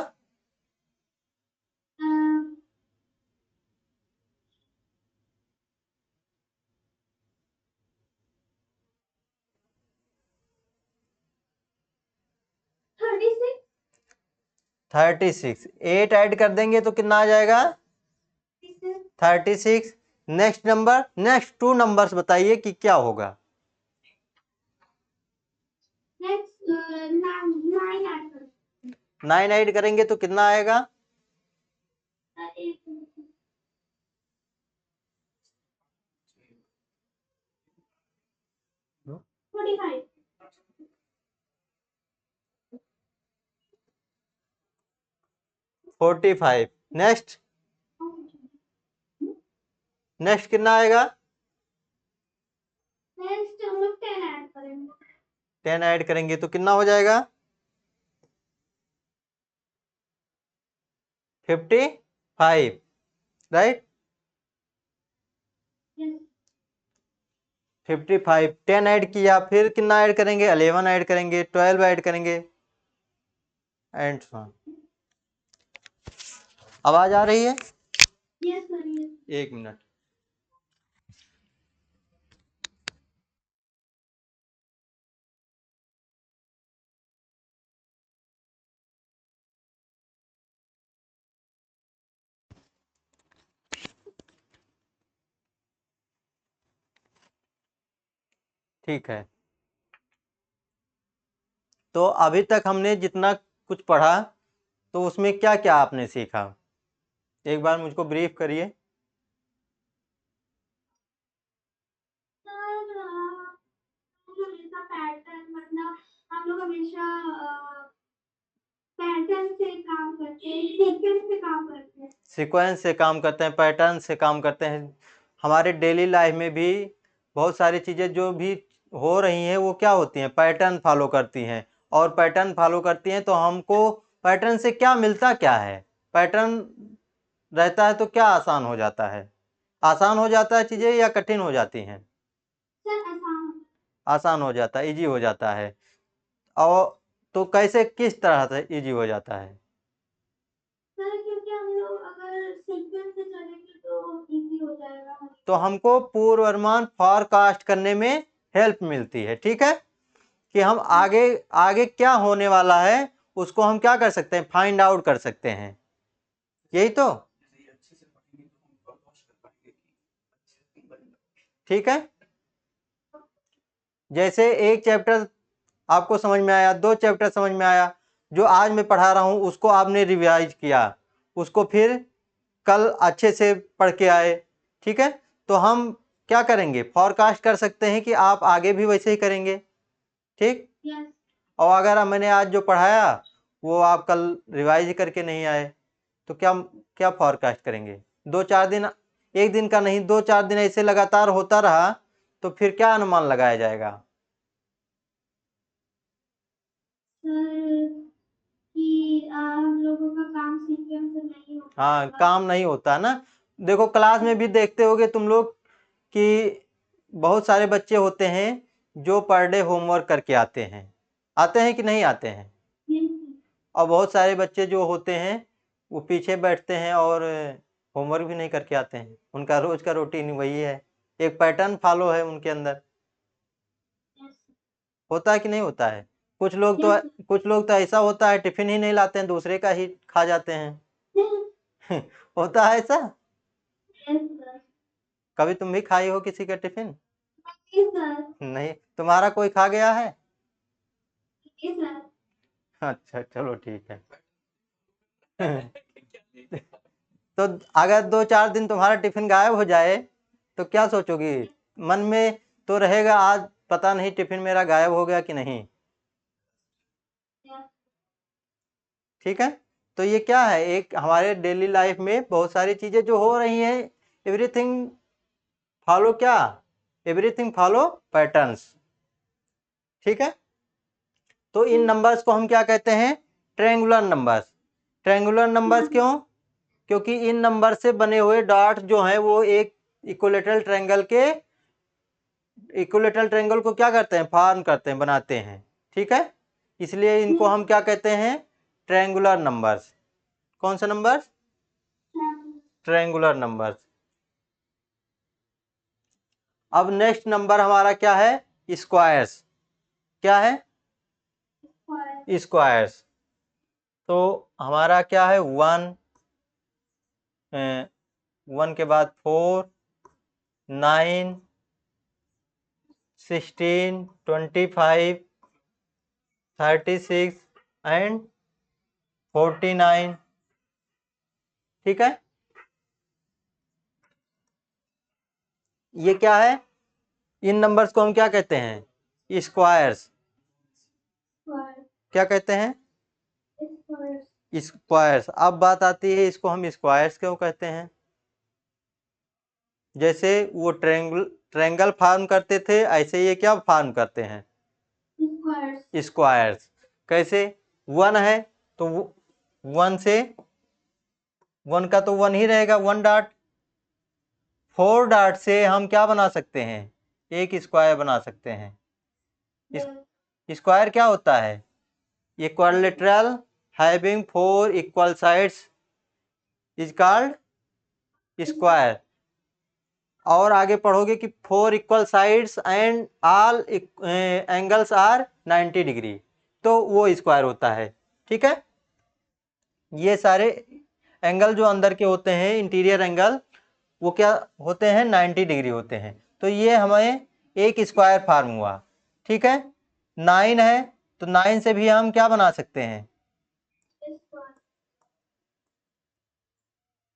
36। 8 ऐड कर देंगे तो कितना आ जाएगा? 36। नेक्स्ट नंबर, नेक्स्ट 2 नंबर्स बताइए कि क्या होगा। 9 ऐड करेंगे तो कितना आएगा? 45। नेक्स्ट, नेक्स्ट कितना आएगा? 10 ऐड करेंगे तो कितना हो जाएगा? 55, राइट। 55। 10 ऐड किया, फिर कितना ऐड करेंगे? 11 ऐड करेंगे, 12 ऐड करेंगे, एंड सो ऑन। आवाज आ रही है? एक मिनट। ठीक है, तो अभी तक हमने जितना कुछ पढ़ा तो उसमें क्या क्या आपने सीखा, एक बार मुझको ब्रीफ करिए। पैटर्न मतलब हम लोग हमेशा पैटर्न से काम करते हैं, सीक्वेंस से काम करते हैं। सीक्वेंस से काम करते हैं, पैटर्न से काम करते हैं। हमारे डेली लाइफ में भी बहुत सारी चीज़ें जो भी हो रही हैं वो क्या होती हैं? पैटर्न फॉलो करती हैं। और पैटर्न फॉलो करती हैं तो हमको पैटर्न से क्या मिलता क्या है? पैटर्न रहता है तो क्या आसान हो जाता है? आसान हो जाता है चीज़ें या कठिन हो जाती हैं? आसान हो जाता है, इजी हो जाता है। और तो कैसे, किस तरह से इजी हो जाता है? सर क्योंकि हम लोग अगर सीक्वेंस से चलेंगे तो इजी हो जाएगा। तो हमको पूर्वानुमान फोरकास्ट करने में हेल्प मिलती है। ठीक है, कि हम आगे आगे क्या होने वाला है उसको हम क्या कर सकते हैं, फाइंड आउट कर सकते हैं। यही तो, जैसे ये अच्छे से पढ़ेंगे तो हम फोरकास्ट कर पाएंगे कि अच्छे बनेगा। ठीक है। जैसे एक चैप्टर आपको समझ में आया, 2 चैप्टर समझ में आया, जो आज मैं पढ़ा रहा हूँ उसको आपने रिवाइज किया, उसको फिर कल अच्छे से पढ़ के आए। ठीक है, तो हम क्या करेंगे, फोरकास्ट कर सकते हैं कि आप आगे भी वैसे ही करेंगे। ठीक, Yes. और अगर मैंने आज जो पढ़ाया वो आप कल रिवाइज करके नहीं आए तो क्या क्या फोरकास्ट करेंगे। 2-4 दिन, एक दिन का नहीं, 2-4 दिन ऐसे लगातार होता रहा तो फिर क्या अनुमान लगाया जाएगा। सर कि हम लोगों का काम सीक्वेंस से नहीं हो हाँ, पाएगा। काम नहीं होता ना। देखो क्लास में भी देखते होगे तुम लोग कि बहुत सारे बच्चे होते हैं जो पर डे होमवर्क करके आते हैं कि नहीं आते हैं। Yes. और बहुत सारे बच्चे जो होते हैं वो पीछे बैठते हैं और होमवर्क भी नहीं करके आते हैं। उनका रोज का रूटीन वही है, एक पैटर्न फॉलो है उनके अंदर। Yes. होता है कि नहीं होता है। कुछ लोग तो Yes. कुछ लोग तो ऐसा होता है टिफिन ही नहीं लाते हैं, दूसरे का ही खा जाते हैं। होता है ऐसा। Yes, sir. कभी तुम भी खाई हो किसी का टिफिन? Yes, sir. नहीं, तुम्हारा कोई खा गया है? Yes, sir. अच्छा, चलो ठीक है। तो अगर 2-4 दिन तुम्हारा टिफिन गायब हो जाए तो क्या सोचोगी, मन में तो रहेगा आज पता नहीं टिफिन मेरा गायब हो गया कि नहीं। Yes. ठीक है, तो ये क्या है, एक हमारे डेली लाइफ में बहुत सारी चीजें जो हो रही हैं, एवरीथिंग फॉलो क्या, एवरीथिंग फॉलो पैटर्न्स। ठीक है, तो इन नंबर्स को हम क्या कहते हैं, ट्रायंगुलर नंबर्स। ट्रायंगुलर नंबर्स क्यों, क्योंकि इन नंबर से बने हुए डॉट जो हैं वो एक इक्विलेटरल ट्रायंगल को क्या करते हैं, फॉर्म करते हैं, बनाते हैं। ठीक है, इसलिए इनको हम क्या कहते हैं, ट्रायंगुलर नंबर्स। कौन सा नंबर्स, ट्रायंगुलर नंबर्स। अब नेक्स्ट नंबर हमारा क्या है, स्क्वायर्स। क्या है, Square. स्क्वायर्स। तो हमारा क्या है, 1 के बाद 4, 9, 16, 25, 36 एंड 49। ठीक है, ये क्या है, इन नंबर्स को हम क्या कहते हैं, स्क्वायर्स। Square. क्या कहते हैं, Square. स्क्वायर्स। अब बात आती है इसको हम स्क्वायर्स क्यों कहते हैं। जैसे वो ट्रेंगल फार्म करते थे, ऐसे ये क्या फार्म करते हैं, Squares. स्क्वायर्स। कैसे, 1 है तो 1 से 1 का तो 1 ही रहेगा, 1 डॉट। 4 डॉट से हम क्या बना सकते हैं, एक स्क्वायर बना सकते हैं। Yes. स्क्वायर क्या होता है, equilateral having 4 equal sides is called square. और आगे पढ़ोगे कि 4 equal sides and all angles are 90 degree, तो वो स्क्वायर होता है। ठीक है, ये सारे एंगल जो अंदर के होते हैं, इंटीरियर एंगल, वो क्या होते हैं, 90 डिग्री होते हैं। तो ये हमें एक स्क्वायर फार्म हुआ। ठीक है, 9 है तो 9 से भी हम क्या बना सकते हैं, Square.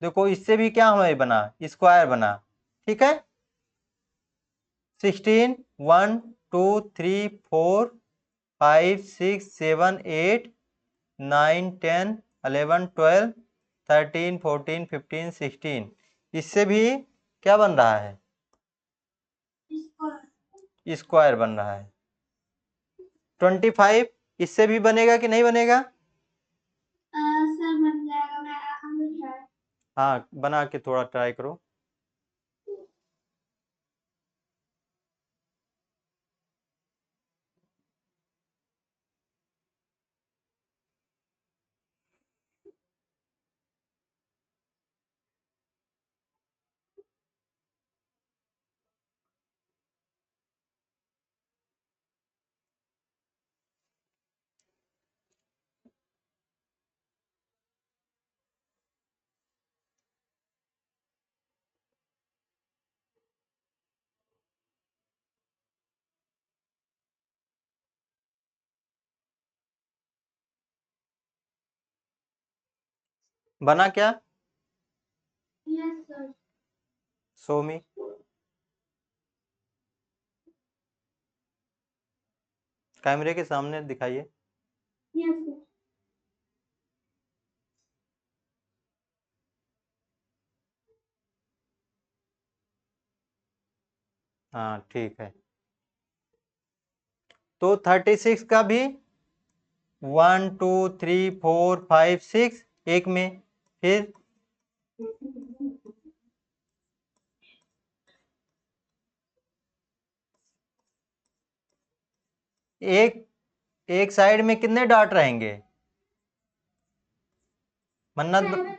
देखो इससे भी क्या हमें बना, स्क्वायर बना। ठीक है, 16, 1, 2, 3, 4, 5, 6, 7, 8, 9, 10, 11, 12, 13, 14, 15, 16, इससे भी क्या बन रहा है, Square. स्क्वायर बन रहा है। 25 इससे भी बनेगा कि नहीं बनेगा, सर बन जाएगा, मैं try. हाँ बना के थोड़ा ट्राई करो। बना क्या? Yes, sir. शो मी। कैमरे के सामने दिखाइए। Yes, sir. हाँ ठीक है। तो 36 का भी 1 2 3 4 5 6 एक में, फिर एक एक साइड में कितने डॉट रहेंगे? मन्नत Seven.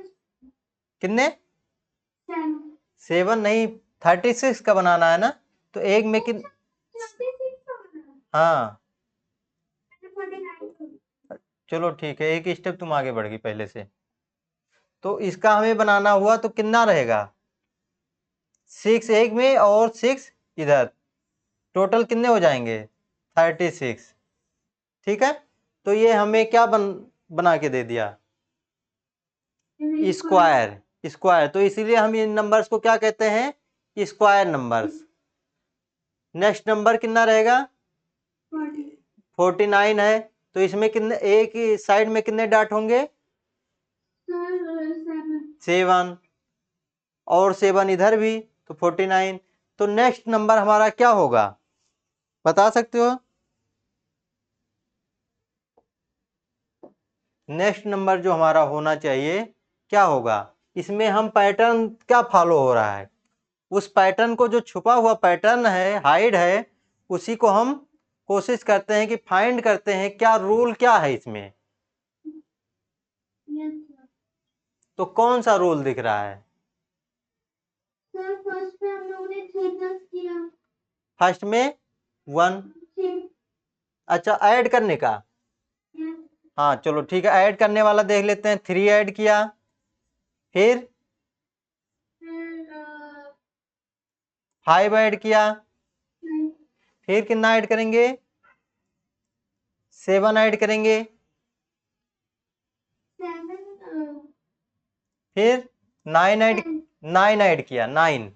कितने? Seven. 7 नहीं, 36 का बनाना है ना, तो एक में किन 36 का बना। हाँ 49. चलो ठीक है, एक स्टेप तुम आगे बढ़ गई पहले से। तो इसका हमें बनाना हुआ तो कितना रहेगा? 6 एक में और 6 इधर, टोटल कितने हो जाएंगे? 36। ठीक है, तो ये हमें क्या बना के दे दिया? स्क्वायर। स्क्वायर, तो इसीलिए हम इन नंबर्स को क्या कहते हैं? Square numbers. नेक्स्ट नंबर कितना रहेगा? 49 है, तो इसमें कितने, एक ही साइड में कितने डॉट होंगे? 7, और 7 इधर भी, तो 49। तो नेक्स्ट नंबर हमारा क्या होगा, बता सकते हो? नेक्स्ट नंबर जो हमारा होना चाहिए क्या होगा? इसमें हम पैटर्न क्या फॉलो हो रहा है, उस पैटर्न को, जो छुपा हुआ पैटर्न है, हाइड है, उसी को हम कोशिश करते हैं कि फाइंड करते हैं क्या रूल क्या है इसमें। Yes, sir. तो कौन सा रूल दिख रहा है? सर फर्स्ट में हम लोगों ने 3 प्लस किया। फर्स्ट में 1, 6. अच्छा ऐड करने का। Yes. हाँ चलो ठीक है, ऐड करने वाला देख लेते हैं। 3 ऐड किया, फिर फिर 5 ऐड किया, 9. फिर कितना ऐड करेंगे? 7 ऐड करेंगे, 7. फिर 9 ऐड, 10. 9 ऐड किया, 9।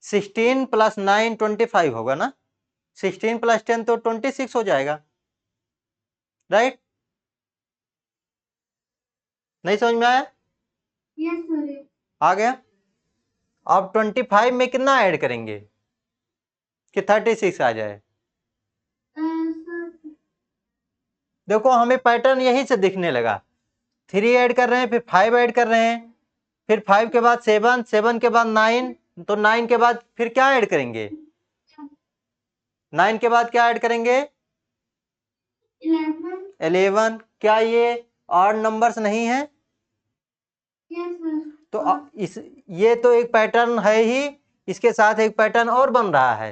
16 प्लस 9 25 होगा ना, 16 प्लस 10 तो 26 हो जाएगा, राइट? नहीं समझ में आया? Yes, sir. आ गया। अब 25 में कितना ऐड करेंगे कि 36 आ जाए? सर देखो हमें पैटर्न यहीं से दिखने लगा। 3 ऐड कर रहे हैं, फिर 5 ऐड कर रहे हैं, फिर 5 के बाद 7, 7 के बाद 9, तो 9 के बाद फिर क्या ऐड करेंगे? 9 के बाद क्या ऐड करेंगे? 11. 11। क्या ये ऑड नंबर्स नहीं है? Yes, sir. तो इस, ये तो एक पैटर्न है ही, इसके साथ एक पैटर्न और बन रहा है।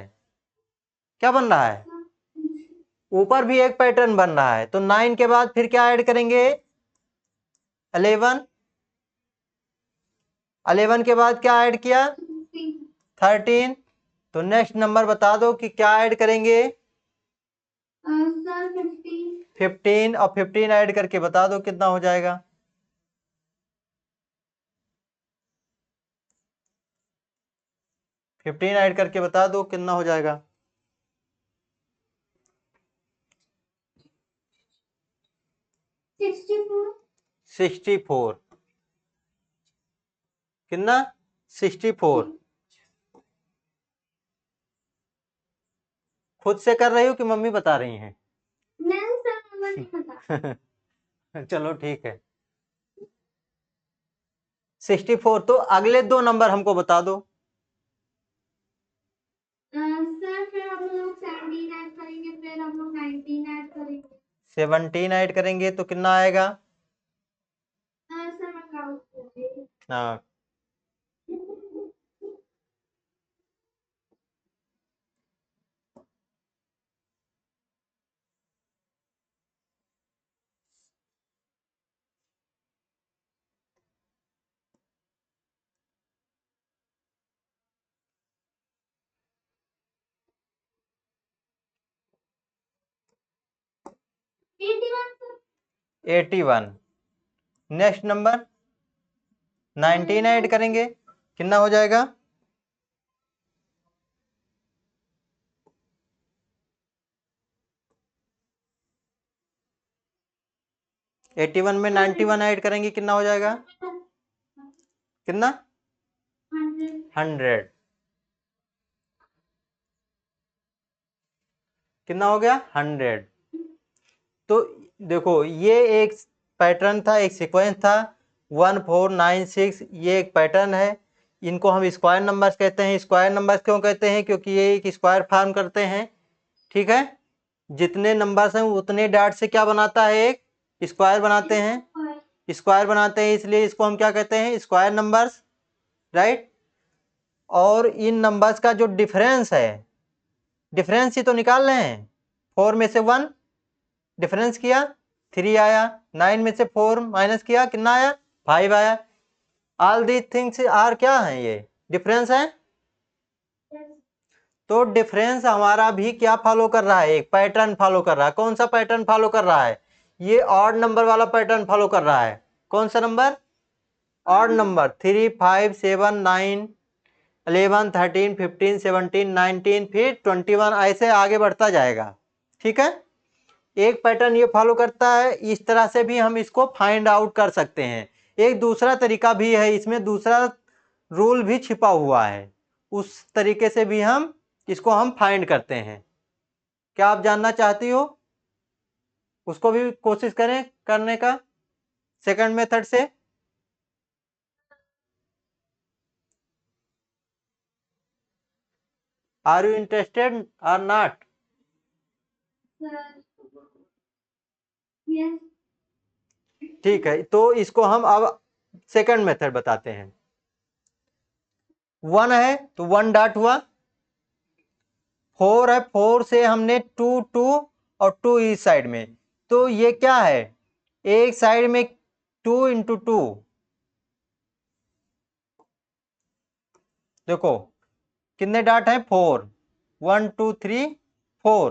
क्या बन रहा है? ऊपर भी एक पैटर्न बन रहा है। तो 9 के बाद फिर क्या ऐड करेंगे? 11। 11 के बाद क्या ऐड किया? 13। तो नेक्स्ट नंबर बता दो कि क्या ऐड करेंगे? सर 15. 15, और 15 ऐड करके बता दो कितना हो जाएगा? 15 ऐड करके बता दो कितना हो जाएगा? 64. 64। कितना? 64। खुद से कर रही हो कि मम्मी बता रही हैं? नहीं सर, नंबर नहीं पता। चलो ठीक है। 64। तो अगले दो नंबर हमको बता दो। सर फिर हम लोग 17 ऐड करेंगे, फिर हम लोग 19 ऐड करेंगे। 17 ऐड करेंगे तो कितना आएगा? सर मैं काउंट करूंगी। हाँ सर 81। नेक्स्ट नंबर 19 ऐड करेंगे, कितना हो जाएगा? 81 में 91 ऐड करेंगे, कितना हो जाएगा? कितना? 100। कितना हो गया? 100। तो देखो ये एक पैटर्न था, एक सीक्वेंस था 1496, ये एक पैटर्न है। इनको हम स्क्वायर नंबर्स कहते हैं। स्क्वायर नंबर्स क्यों कहते हैं? क्योंकि ये एक स्क्वायर फॉर्म करते हैं। ठीक है, जितने नंबर्स हैं उतने डॉट से क्या बनाता है? एक स्क्वायर बनाते हैं। स्क्वायर बनाते हैं, इसलिए इसको हम क्या कहते हैं? Square numbers, right. और इन नंबर्स का जो डिफरेंस है, डिफरेंस ही तो निकाल रहे हैं। 4 में से 1 डिफरेंस किया, 3 आया। 9 में से 4 माइनस किया, कितना आया? 5 आया। ऑल दीज थिंग्स आर क्या है? ये डिफरेंस है। तो डिफरेंस हमारा भी क्या फॉलो कर रहा है? एक पैटर्न फॉलो कर रहा है। कौन सा पैटर्न फॉलो कर रहा है? ये ऑड नंबर वाला पैटर्न फॉलो कर रहा है। कौन सा नंबर? Odd number. 3, 5, 7, 9, 11, 13, 15, 17, 19, फिर 21, ऐसे आगे बढ़ता जाएगा। ठीक है, एक पैटर्न ये फॉलो करता है। इस तरह से भी हम इसको फाइंड आउट कर सकते हैं। एक दूसरा तरीका भी है, इसमें दूसरा रूल भी छिपा हुआ है, उस तरीके से भी हम इसको फाइंड करते हैं। क्या आप जानना चाहती हो? उसको भी कोशिश करें करने का, सेकंड मेथड से। आर यू इंटरेस्टेड और नॉट? Yes. ठीक है, तो इसको हम अब सेकंड मेथड बताते हैं। 1 है तो 1 डॉट हुआ। 4 है, 4 से हमने 2 2 और 2 इस साइड में, तो ये क्या है? एक साइड में 2 इंटू 2। देखो कितने डॉट हैं? 4, 1 2 3 4।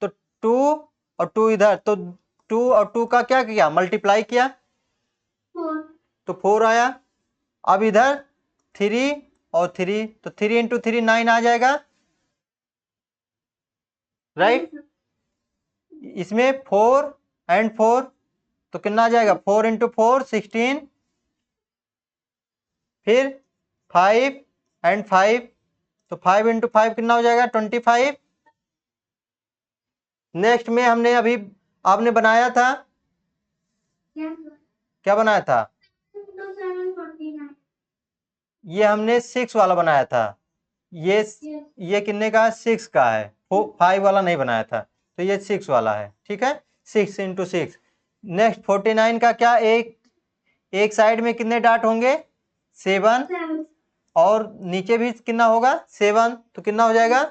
तो 2 और 2 इधर, तो 2 और 2 का क्या किया? मल्टीप्लाई किया, 4. तो 4 आया। अब इधर 3 और 3, तो 3 इंटू 3 9 आ जाएगा, राइट। इसमें 4 एंड 4, तो कितना आ जाएगा? 4 इंटू 4 16, फिर 5 एंड 5, तो 5 इंटू 5 कितना हो जाएगा? 25। नेक्स्ट में हमने अभी आपने बनाया था, Yes. क्या बनाया था? 2 7 49. ये हमने 6 वाला बनाया था। ये Yes. ये कितने का? 6 का है। 5 वाला नहीं बनाया था, तो ये 6 वाला है। ठीक है, 6 इंटू 6। नेक्स्ट 49 का क्या? एक साइड में कितने डॉट होंगे? 7, 7. और नीचे भी कितना होगा? 7, तो कितना हो जाएगा?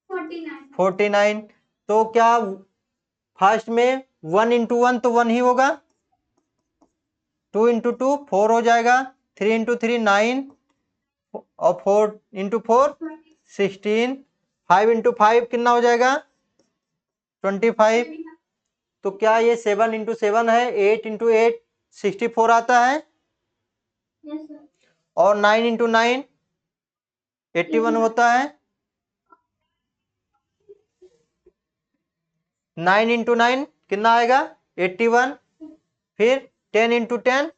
49. 49। तो क्या फर्स्ट में 1 इंटू 1 तो 1 ही होगा, 2 इंटू 2 4 हो जाएगा, 3 इंटू 3 9, और 4 इंटू 4 16, 5 इंटू 5 कितना हो जाएगा? 25। तो क्या ये 7 इंटू 7 है? 8 इंटू 8 64 आता है, Yes, sir. और 9 इंटू 9 81 होता है। 9 इंटू 9 कितना आएगा? 81। फिर 10 इंटू 10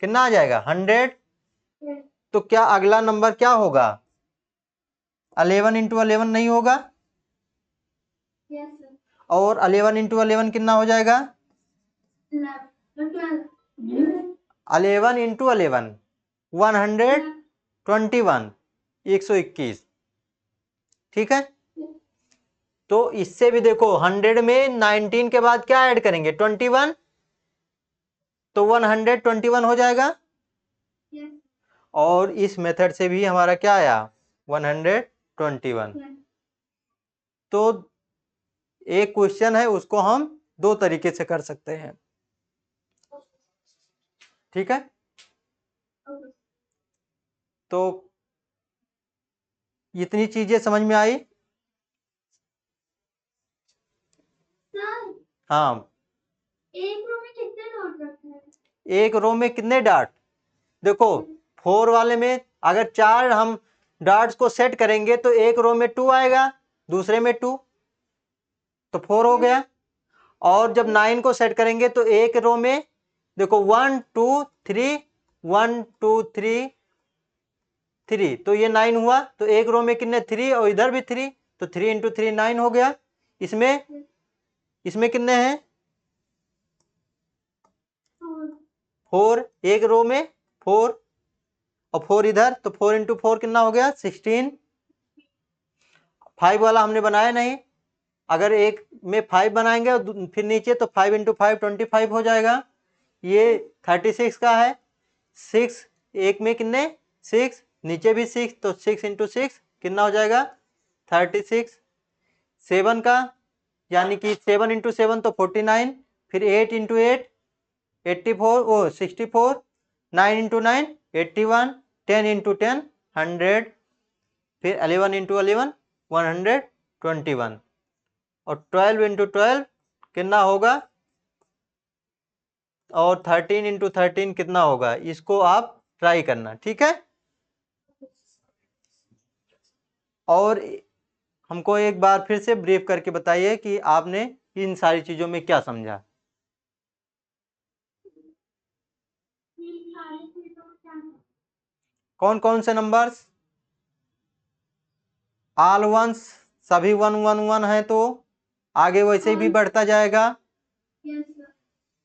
कितना आ जाएगा? 100। Yes. तो क्या अगला नंबर क्या होगा? 11 इंटू 11 नहीं होगा, Yes, sir. और 11 इंटू 11 कितना हो जाएगा? 12. 11 इंटू 11 121, 121। ठीक है, तो इससे भी देखो 100 में 19 के बाद क्या ऐड करेंगे? 21, तो 121 हो जाएगा। Yes. और इस मेथड से भी हमारा क्या आया? 121। Yes. तो एक क्वेश्चन है, उसको हम दो तरीके से कर सकते हैं। ठीक है, Okay. तो इतनी चीजें समझ में आई? Sir, हाँ, एक रो में कितने नोट रखते हैं? एक रो में कितने डॉट, देखो 4 वाले में अगर 4 हम डॉट्स को सेट करेंगे तो एक रो में 2 आएगा, दूसरे में 2, तो 4 हो गया। और जब 9 को सेट करेंगे तो एक रो में देखो 1 2 3 1 2 3 3, तो ये 9 हुआ। तो एक रो में कितने 3 और इधर भी 3, तो 3 इंटू 3 9 हो गया। इसमें कितने हैं 4, एक रो में 4 और 4 इधर, तो 4 इंटू 4 कितना हो गया 16। 5 वाला हमने बनाया नहीं, अगर एक में 5 बनाएंगे और फिर नीचे तो 5 इंटू 5 25 हो जाएगा। ये 36 का है। 6 एक में कितने 6, नीचे भी 6, तो 6 इंटू 6 कितना हो जाएगा 36। 7 का यानी कि 7 इंटू 7 तो 49, फिर 8 इंटू 8 84 64, 9 इंटू 9 81, 10 इंटू 10 100, फिर 11 इंटू 11 121, और 12 इंटू 12 कितना होगा, और 13 इंटू 13 कितना होगा, इसको आप ट्राई करना, ठीक है। और हमको एक बार फिर से ब्रीफ करके बताइए कि आपने इन सारी चीजों में क्या समझा। कौन कौन से नंबर्स, ऑल वंस, सभी 1 1 1 है तो आगे वैसे भी बढ़ता जाएगा।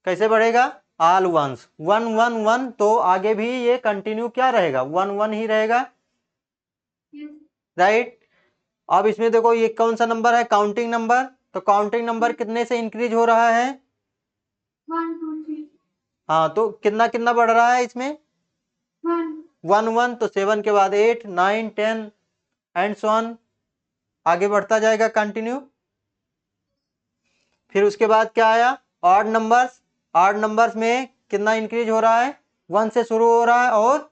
कैसे बढ़ेगा, ऑल वंस 1 1 1, तो आगे भी ये कंटिन्यू क्या रहेगा 1 1 ही रहेगा, राइट। अब इसमें देखो ये कौन सा नंबर है, काउंटिंग नंबर, तो काउंटिंग नंबर कितने से इंक्रीज हो रहा है, 1 2 3 हाँ, तो कितना कितना बढ़ रहा है इसमें 1 1, तो 7 के बाद 8 9 10 एंड सो ऑन, आगे बढ़ता जाएगा कंटिन्यू। फिर उसके बाद क्या आया, ऑड नंबर्स, ऑड नंबर्स में कितना इंक्रीज हो रहा है, 1 से शुरू हो रहा है और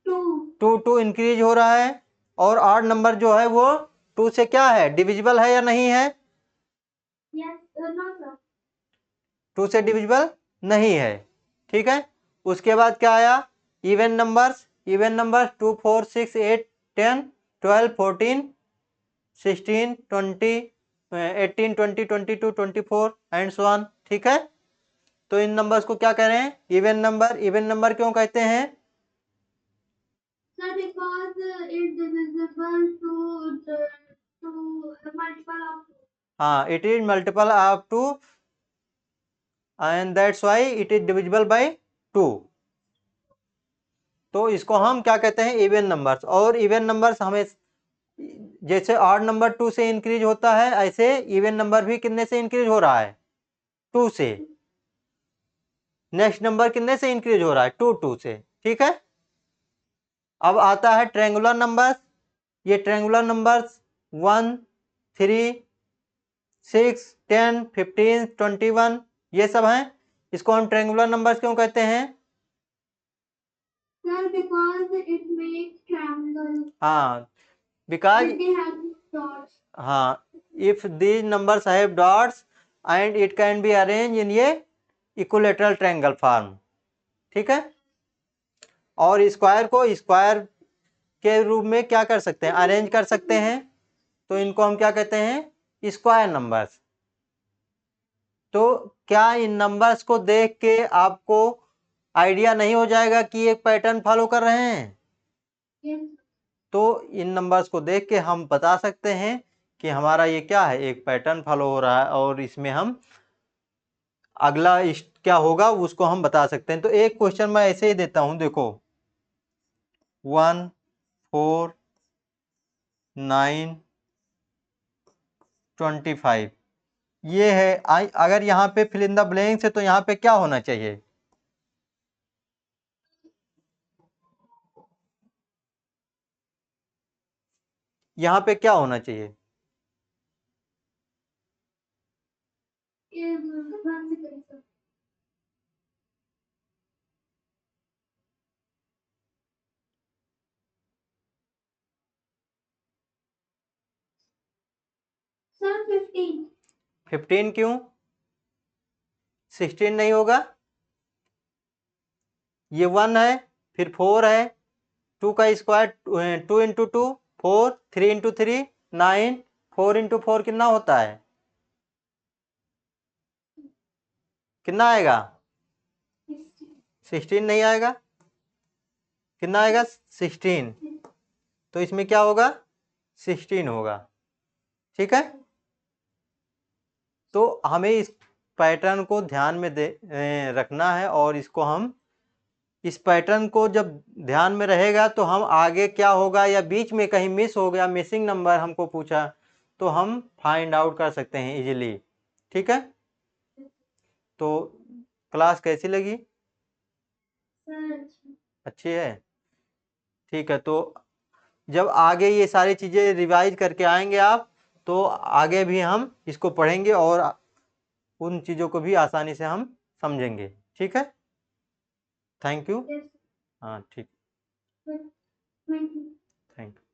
2 2 इंक्रीज हो रहा है। और ऑड नंबर जो है वो 2 से क्या है, डिविजिबल है या नहीं है, no sir 2 से डिविजिबल नहीं है, ठीक है। उसके बाद क्या आया, even numbers, even numbers 2 4 6 8 10 12 14 16 20 18 20 22 24 and so on, ठीक है। तो इन नंबर्स को क्या कह रहे हैं, इवन नंबर। इवन नंबर क्यों कहते हैं, sir because it divisible to multiple of हाँ, it is multiple of 2 and that's why it is divisible by 2। तो इसको हम क्या कहते हैं, इवन नंबर्स। और इवन नंबर्स हमें जैसे ऑड नंबर 2 से इंक्रीज होता है, ऐसे इवन नंबर भी कितने से इंक्रीज हो रहा है 2 से। नेक्स्ट नंबर कितने से इंक्रीज हो रहा है 2 2 से, ठीक है। अब आता है ट्रायंगुलर नंबर्स। ये ट्रायंगुलर नंबर्स 1 3 6 10 15 21 ये सब हैं। इसको हम ट्रायंगुलर नंबर्स क्यों कहते हैं, sir because it makes triangle हाँ, because, if they have dots हाँ, if these numbers have dots and it can be arrange in ये इक्विलेटरल ट्रायंगल फॉर्म, ठीक है। और स्क्वायर को स्क्वायर के रूप में क्या कर सकते हैं, अरेंज कर सकते हैं, तो इनको हम क्या कहते हैं, स्क्वायर नंबर्स। तो क्या इन नंबर्स को देख के आपको आइडिया नहीं हो जाएगा कि एक पैटर्न फॉलो कर रहे हैं, yes तो इन नंबर्स को देख के हम बता सकते हैं कि हमारा ये क्या है, एक पैटर्न फॉलो हो रहा है, और इसमें हम अगला क्या होगा उसको हम बता सकते हैं। तो एक क्वेश्चन मैं ऐसे ही देता हूं, देखो 1 4 9 25 ये है। अगर यहाँ पे फिल इन द ब्लैंक्स है तो यहाँ पे क्या होना चाहिए, यहाँ पे क्या होना चाहिए, ये 1 second sir sir 15 15 क्यों, 16 नहीं होगा, ये 1 है, फिर 4 है, 2 का स्क्वायर 2 इंटू 2 4, 3 इंटू 3 9, 4 इंटू 4 कितना होता है, कितना आएगा, 16 नहीं आएगा, कितना आएगा 16, तो इसमें क्या होगा 16 होगा। ठीक है, तो हमें इस पैटर्न को ध्यान में रखना है, और इसको हम इस पैटर्न को जब ध्यान में रहेगा तो हम आगे क्या होगा, या बीच में कहीं मिस हो गया, मिसिंग नंबर हमको पूछा, तो हम फाइंड आउट कर सकते हैं इजीली। ठीक है, तो क्लास कैसी लगी, सर अच्छी है। ठीक है, तो जब आगे ये सारी चीज़ें रिवाइज करके आएंगे आप, तो आगे भी हम इसको पढ़ेंगे और उन चीज़ों को भी आसानी से हम समझेंगे। ठीक है, थैंक यू। यस हाँ ठीक, थैंक यू। Thank you.